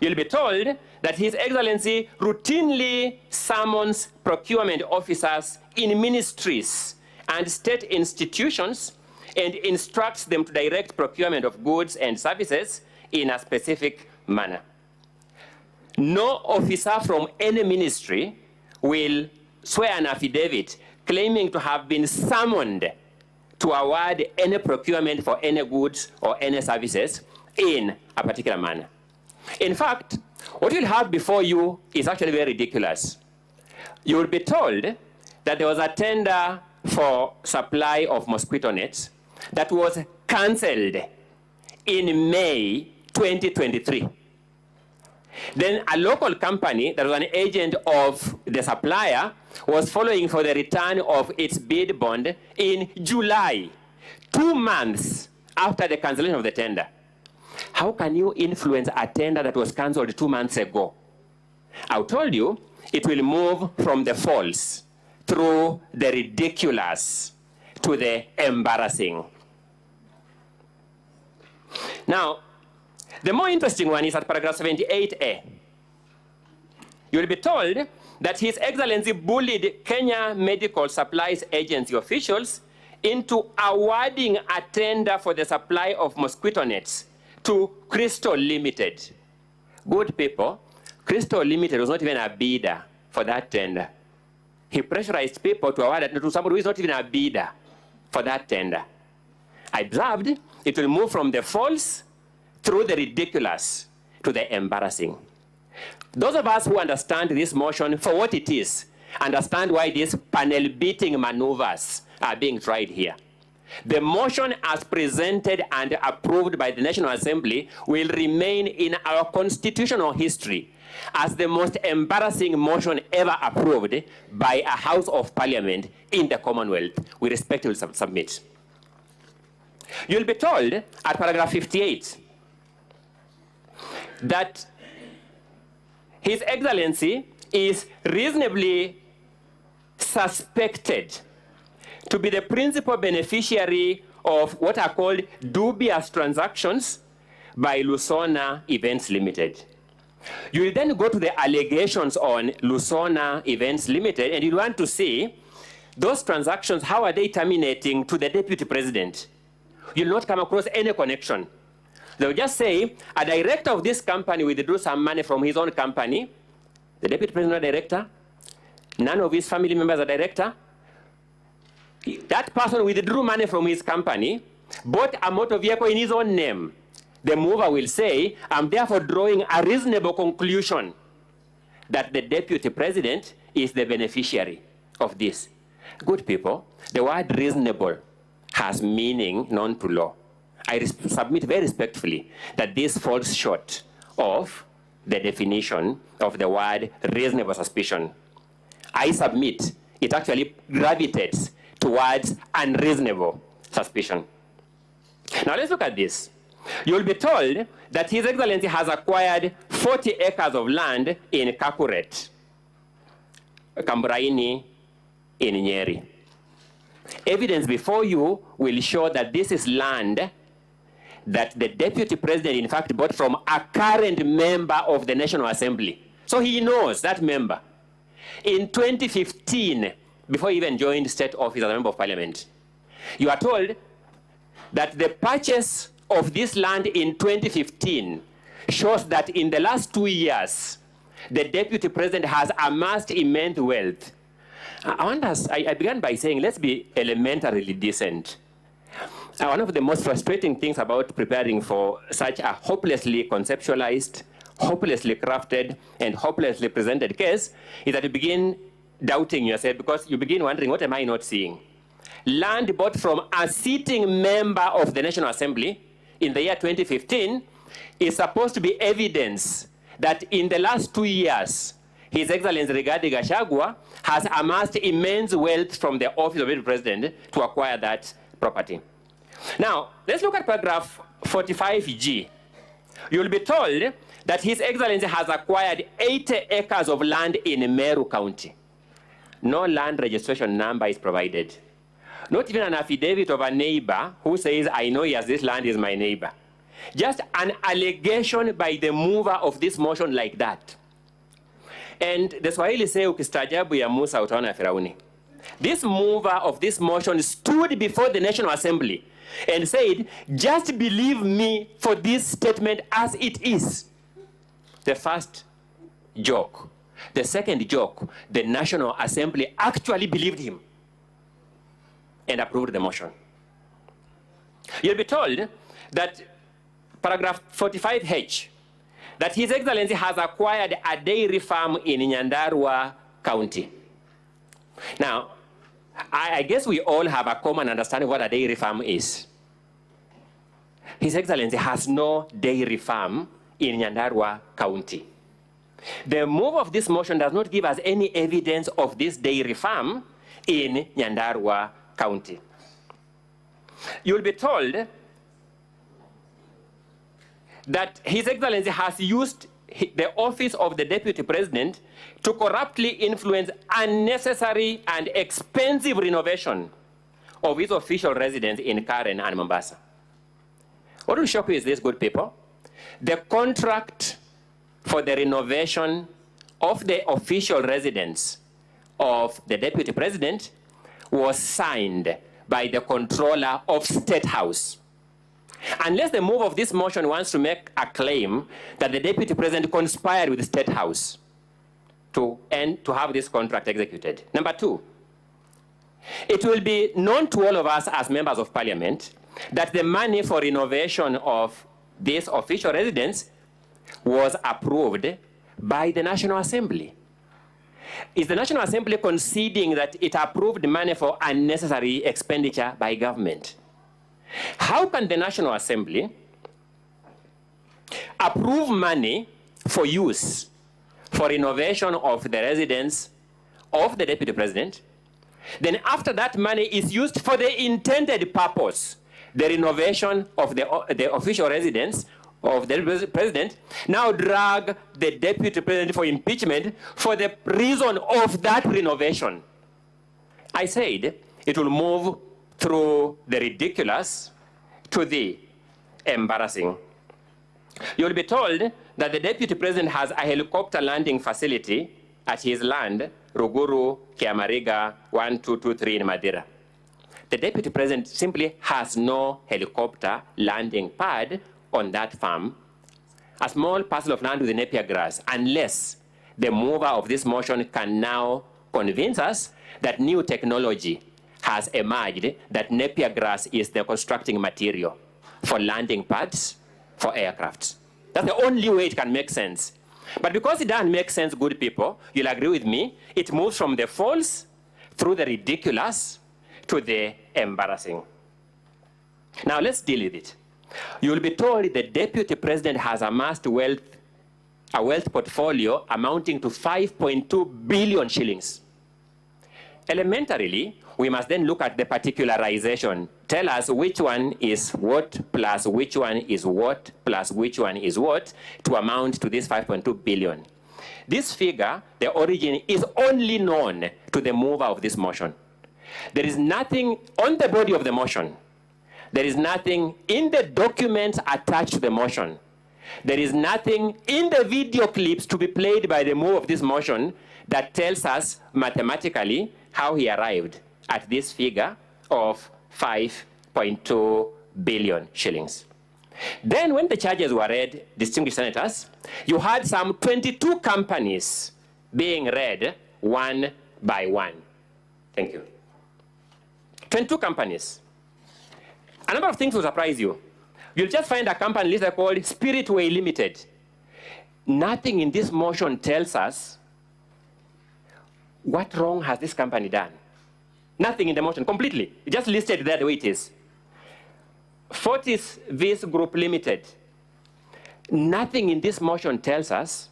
S2: you'll be told that His Excellency routinely summons procurement officers in ministries and state institutions and instructs them to direct procurement of goods and services in a specific manner. No officer from any ministry will swear an affidavit claiming to have been summoned to award any procurement for any goods or any services in a particular manner. In fact, what you'll have before you is actually very ridiculous. You will be told that there was a tender for supply of mosquito nets that was cancelled in May 2023. Then a local company that was an agent of the supplier was following for the return of its bid bond in July, 2 months after the cancellation of the tender. How can you influence a tender that was cancelled 2 months ago? I told you it will move from the false through the ridiculous to the embarrassing. Now, the more interesting one is at paragraph 78A. You will be told that His Excellency bullied Kenya Medical Supplies Agency officials into awarding a tender for the supply of mosquito nets to Crystal Limited. Good people, Crystal Limited was not even a bidder for that tender. He pressurized people to award it to somebody who is not even a bidder for that tender. I observed it will move from the false through the ridiculous to the embarrassing. Those of us who understand this motion for what it is, understand why these panel-beating maneuvers are being tried here. The motion as presented and approved by the National Assembly will remain in our constitutional history as the most embarrassing motion ever approved by a House of Parliament in the Commonwealth. We respectfully submit. You'll be told at paragraph 58 that His Excellency is reasonably suspected to be the principal beneficiary of what are called dubious transactions by Lusona Events Limited. You will then go to the allegations on Lusona Events Limited, and you want to see those transactions, how are they terminating to the Deputy President? You'll not come across any connection. They'll just say, a director of this company withdrew some money from his own company. The Deputy President is a director. None of his family members are director. That person withdrew money from his company, bought a motor vehicle in his own name. The mover will say, I'm therefore drawing a reasonable conclusion that the Deputy President is the beneficiary of this. Good people, the word reasonable has meaning known to law. I submit very respectfully that this falls short of the definition of the word reasonable suspicion. I submit it actually gravitates towards unreasonable suspicion. Now let's look at this. You'll be told that His Excellency has acquired 40 acres of land in Kakuret, Kamburaini in Nyeri. Evidence before you will show that this is land that the Deputy President, in fact, bought from a current member of the National Assembly. So he knows that member. In 2015, before he even joined state office as a member of parliament, you are told that the purchase of this land in 2015 shows that in the last 2 years, the Deputy President has amassed immense wealth. I began by saying, let's be elementarily decent. One of the most frustrating things about preparing for such a hopelessly conceptualized, hopelessly crafted, and hopelessly presented case is that you begin doubting yourself because you begin wondering, what am I not seeing? Land bought from a sitting member of the National Assembly in the year 2015 is supposed to be evidence that in the last 2 years, His Excellency Rigathi Gachagua has amassed immense wealth from the office of the President to acquire that property. Now, let's look at paragraph 45G. You'll be told that His Excellency has acquired 80 acres of land in Meru County. No land registration number is provided. Not even an affidavit of a neighbor who says, I know yes, this land is my neighbor. Just an allegation by the mover of this motion like that. And the Swahili say, ukistaajabu ya Musa utaona Firauni. This mover of this motion stood before the National Assembly and said, just believe me for this statement as it is. The first joke. The second joke, the National Assembly actually believed him and approved the motion. You'll be told that paragraph 45H, that His Excellency has acquired a dairy farm in Nyandarua County. Now, I guess we all have a common understanding of what a dairy farm is. His Excellency has no dairy farm in Nyandarua County. The move of this motion does not give us any evidence of this dairy farm in Nyandarua County. You'll be told that His Excellency has used the office of the Deputy President to corruptly influence unnecessary and expensive renovation of his official residence in Karen and Mombasa. What will shock you is this, good people. The contract for the renovation of the official residence of the Deputy President was signed by the controller of State House. Unless the move of this motion wants to make a claim that the Deputy President conspired with the State House to have this contract executed. Number two, it will be known to all of us as members of Parliament that the money for renovation of this official residence was approved by the National Assembly. Is the National Assembly conceding that it approved money for unnecessary expenditure by government? How can the National Assembly approve money for use for renovation of the residence of the Deputy President, then after that money is used for the intended purpose, the renovation of the official residence of the President, now drag the Deputy President for impeachment for the reason of that renovation? I said it will move through the ridiculous to the embarrassing. You'll be told that the Deputy President has a helicopter landing facility at his land, Ruguru, Kiamariga, 1223 in Madeira. The Deputy President simply has no helicopter landing pad on that farm, a small parcel of land with napier grass, unless the mover of this motion can now convince us that new technology has emerged, that napier grass is the constructing material for landing pads for aircrafts. That's the only way it can make sense. But because it doesn't make sense, good people, you'll agree with me, it moves from the false through the ridiculous to the embarrassing. Now let's deal with it. You'll be told the Deputy President has amassed a wealth portfolio amounting to 5.2 billion shillings. Elementarily, we must then look at the particularization. Tell us which one is what, plus which one is what, plus which one is what, to amount to this 5.2 billion. This figure, the origin, is only known to the mover of this motion. There is nothing on the body of the motion. There is nothing in the documents attached to the motion. There is nothing in the video clips to be played by the mover of this motion that tells us mathematically how he arrived at this figure of 5.2 billion shillings. Then when the charges were read, distinguished senators, you had some 22 companies being read one by one. Thank you. 22 companies. A number of things will surprise you. You'll just find a company listed called Spiritway Limited. Nothing in this motion tells us what wrong has this company done. Nothing in the motion, completely. It just listed there the way it is. Fortis Vis Group Limited. Nothing in this motion tells us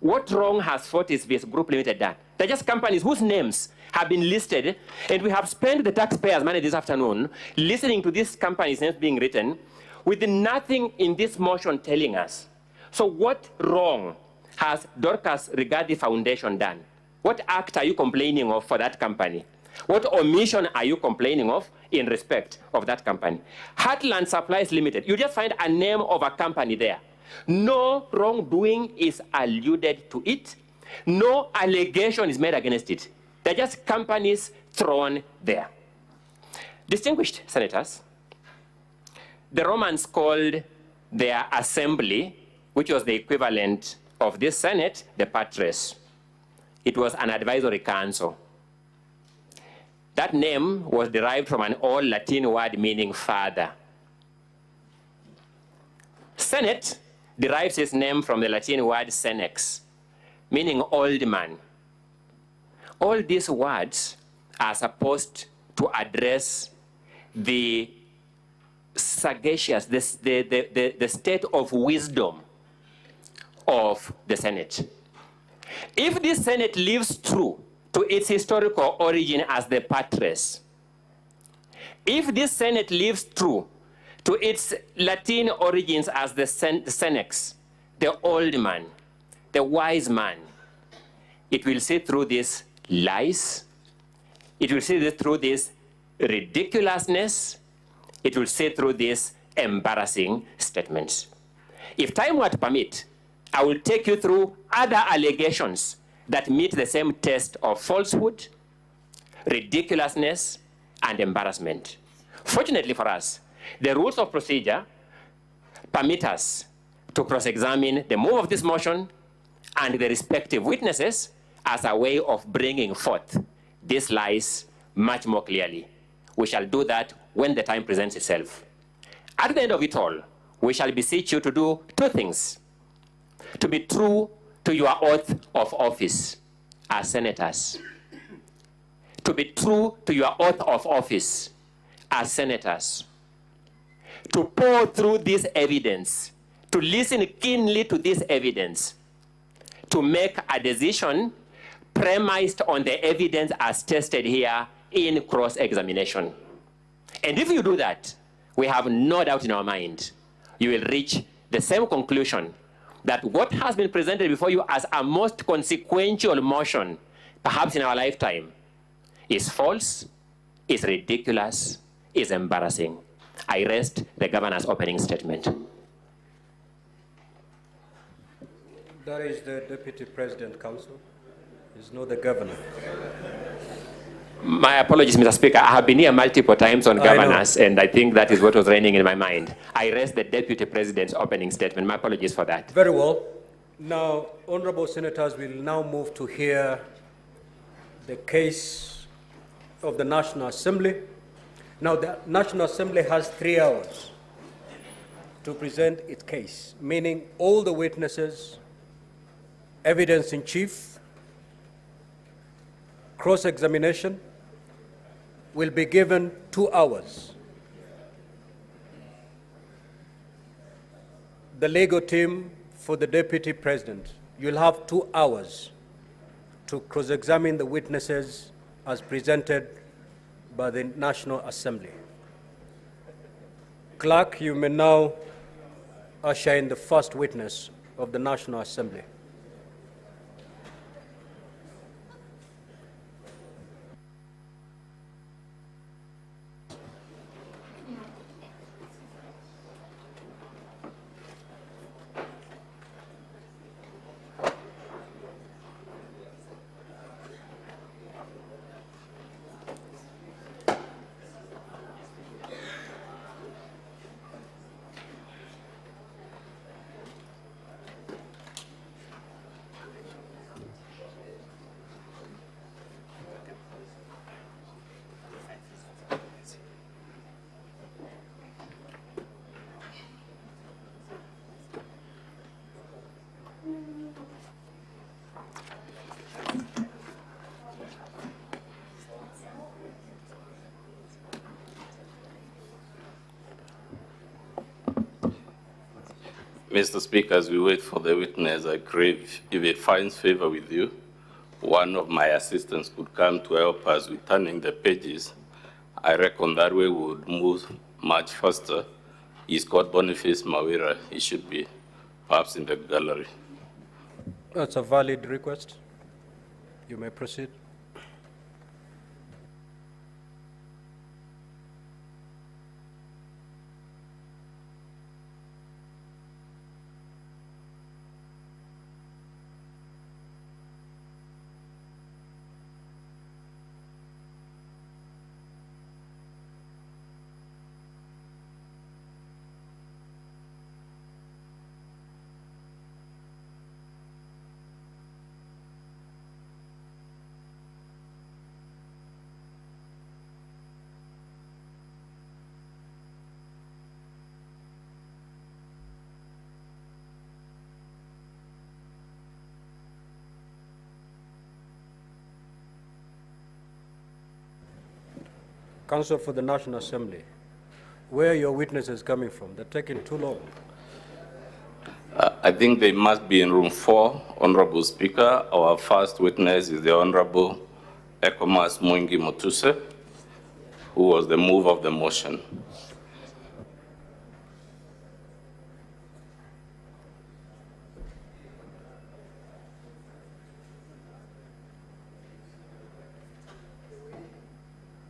S2: what wrong has Fortis Vis Group Limited done. They're just companies whose names have been listed, and we have spent the taxpayers' money this afternoon listening to these companies' names being written with nothing in this motion telling us. So what wrong has Dorcas Rigathi Foundation done? What act are you complaining of for that company? What omission are you complaining of in respect of that company? Heartland Supplies Limited, you just find a name of a company there. No wrongdoing is alluded to it. No allegation is made against it. They're just companies thrown there. Distinguished senators, the Romans called their assembly, which was the equivalent of this Senate, the patres. It was an advisory council. That name was derived from an old Latin word meaning father. Senate derives its name from the Latin word senex, meaning old man. All these words are supposed to address the sagacious, the state of wisdom of the Senate. If this Senate lives true to its historical origin as the patres, if this Senate lives true to its Latin origins as the senex, the old man, the wise man, it will see through these lies, it will see through this ridiculousness, it will see through these embarrassing statements. If time were to permit, I will take you through other allegations that meet the same test of falsehood, ridiculousness, and embarrassment. Fortunately for us, the rules of procedure permit us to cross-examine the move of this motion and the respective witnesses as a way of bringing forth these lies much more clearly. We shall do that when the time presents itself. At the end of it all, we shall beseech you to do two things: to be true to your oath of office as senators, to be true to your oath of office as senators, to pour through this evidence, to listen keenly to this evidence, to make a decision premised on the evidence as tested here in cross-examination. And if you do that, we have no doubt in our mind, you will reach the same conclusion that what has been presented before you as a most consequential motion, perhaps in our lifetime, is false, is ridiculous, is embarrassing. I rest the governor's opening statement.
S3: That is the Deputy President, Council. It's not the governor.
S2: My apologies, Mr. Speaker. I have been here multiple times on governors, and I think that is what was reigning in my mind. I rest the Deputy President's opening statement. My apologies for that.
S3: Very well. Now, honorable senators will now move to hear the case of the National Assembly. Now, the National Assembly has 3 hours to present its case, meaning all the witnesses, evidence in chief, cross-examination will be given 2 hours. The legal team for the Deputy President, you'll have 2 hours to cross-examine the witnesses as presented by the National Assembly. Clerk, you may now usher in the first witness of the National Assembly.
S5: Mr. Speaker, as we wait for the witness, I crave, if it finds favor with you, one of my assistants could come to help us with turning the pages. I reckon that way we would move much faster. He's called Boniface Mawira. He should be perhaps in the gallery.
S3: That's a valid request. You may proceed. Counsel for the National Assembly, where are your witnesses coming from? They're taking too long.
S5: I think they must be in room 4, Honorable Speaker. Our first witness is the Honorable Ekomas Mwingi Motuse, who was the mover of the motion.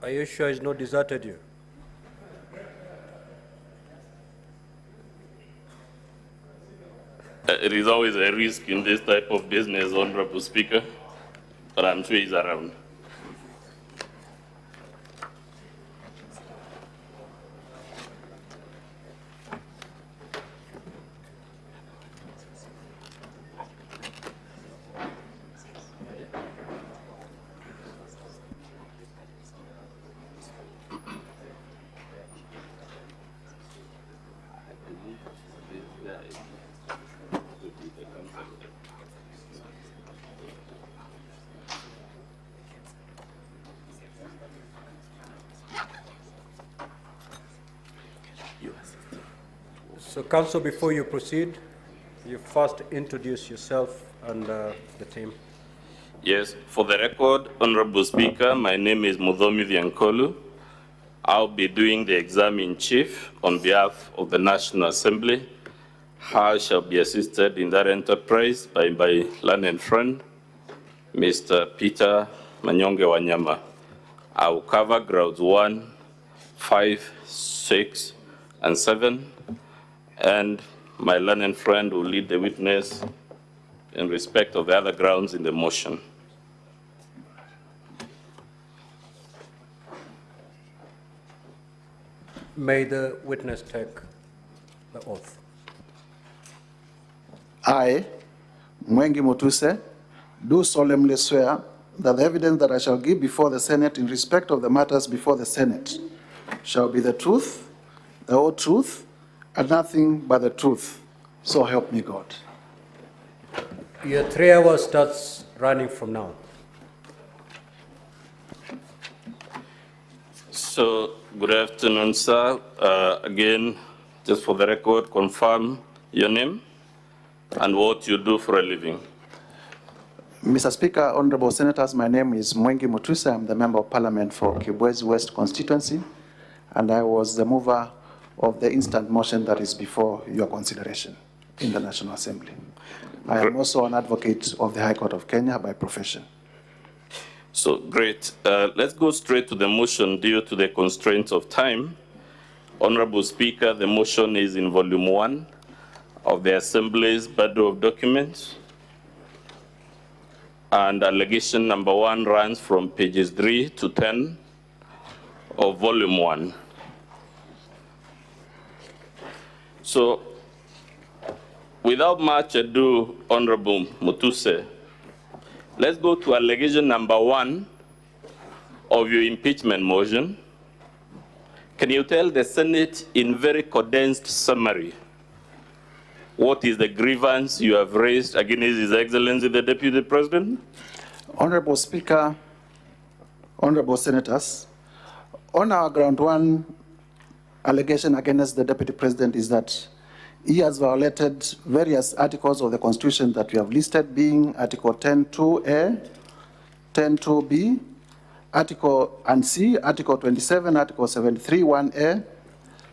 S3: Are you sure he's not deserted you?
S5: It is always a risk in this type of business, Honorable Speaker. but I'm sure he's around.
S3: So, Council, before you proceed, you first introduce yourself and the team.
S5: Yes, for the record, Honorable Speaker, my name is Mudhomi Viankolu. I'll be doing the exam in chief on behalf of the National Assembly. I shall be assisted in that enterprise by my learned friend, Mr. Peter Manyonge Wanyama. I will cover grounds 1, 5, 6, and 7, and my learned friend will lead the witness in respect of the other grounds in the motion.
S3: May the witness take the oath.
S6: I, Mwengi Mutuse, do solemnly swear that the evidence that I shall give before the Senate in respect of the matters before the Senate shall be the truth, the whole truth, and nothing but the truth. So help me God.
S3: Your 3 hours starts running from now.
S5: So, good afternoon, sir. Again, just for the record, confirm your name and what you do for a living.
S6: Mr. Speaker, Honorable Senators, my name is Mwengi Mutuse. I'm the Member of Parliament for Kibwezi West constituency, and I was the mover of the instant motion that is before your consideration in the National Assembly. I am also an advocate of the High Court of Kenya by profession.
S5: So, great. Let's go straight to the motion due to the constraints of time. Honorable Speaker, the motion is in volume 1 of the Assembly's bundle of documents. And allegation number 1 runs from pages 3 to 10 of volume 1. So, without much ado, Honorable Mutuse, let's go to allegation number 1 of your impeachment motion. Can you tell the Senate in very condensed summary what is the grievance you have raised against His Excellency the Deputy President?
S6: Honorable Speaker, Honorable Senators, on our ground 1 allegation against the Deputy President is that he has violated various articles of the Constitution that we have listed, being Article 10.2a, 10.2b, Article and C, Article 27, Article 73.1a,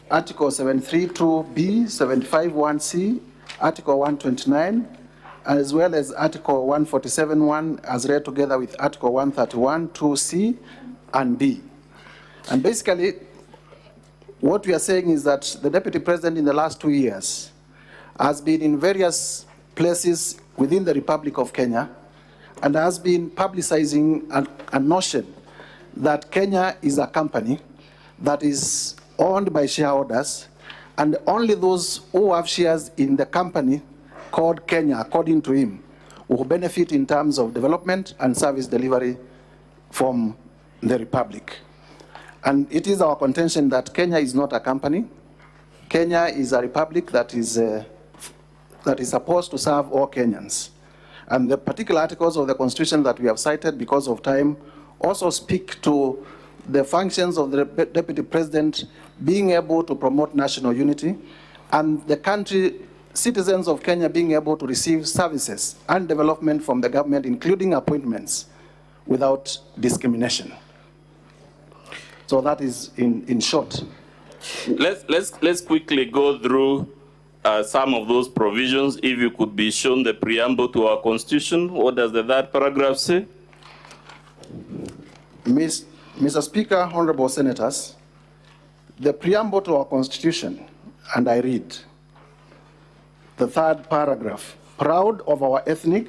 S6: Article 732b, 75.1c, Article 129, as well as Article 147.1 as read together with Article 131.2c and b. And basically, what we are saying is that the Deputy President in the last 2 years has been in various places within the Republic of Kenya and has been publicizing a notion that Kenya is a company that is owned by shareholders, and only those who have shares in the company called Kenya, according to him, will benefit in terms of development and service delivery from the Republic. And it is our contention that Kenya is not a company. Kenya is a republic that is supposed to serve all Kenyans. And the particular articles of the Constitution that we have cited because of time also speak to the functions of the Deputy President being able to promote national unity and the country, citizens of Kenya being able to receive services and development from the government, including appointments, without discrimination. So that is in short.
S5: Let's quickly go through some of those provisions. If you could be shown the preamble to our Constitution, what does the third paragraph say?
S6: Mr. Speaker, Honorable Senators, the preamble to our Constitution, and I read the third paragraph, proud of our ethnic,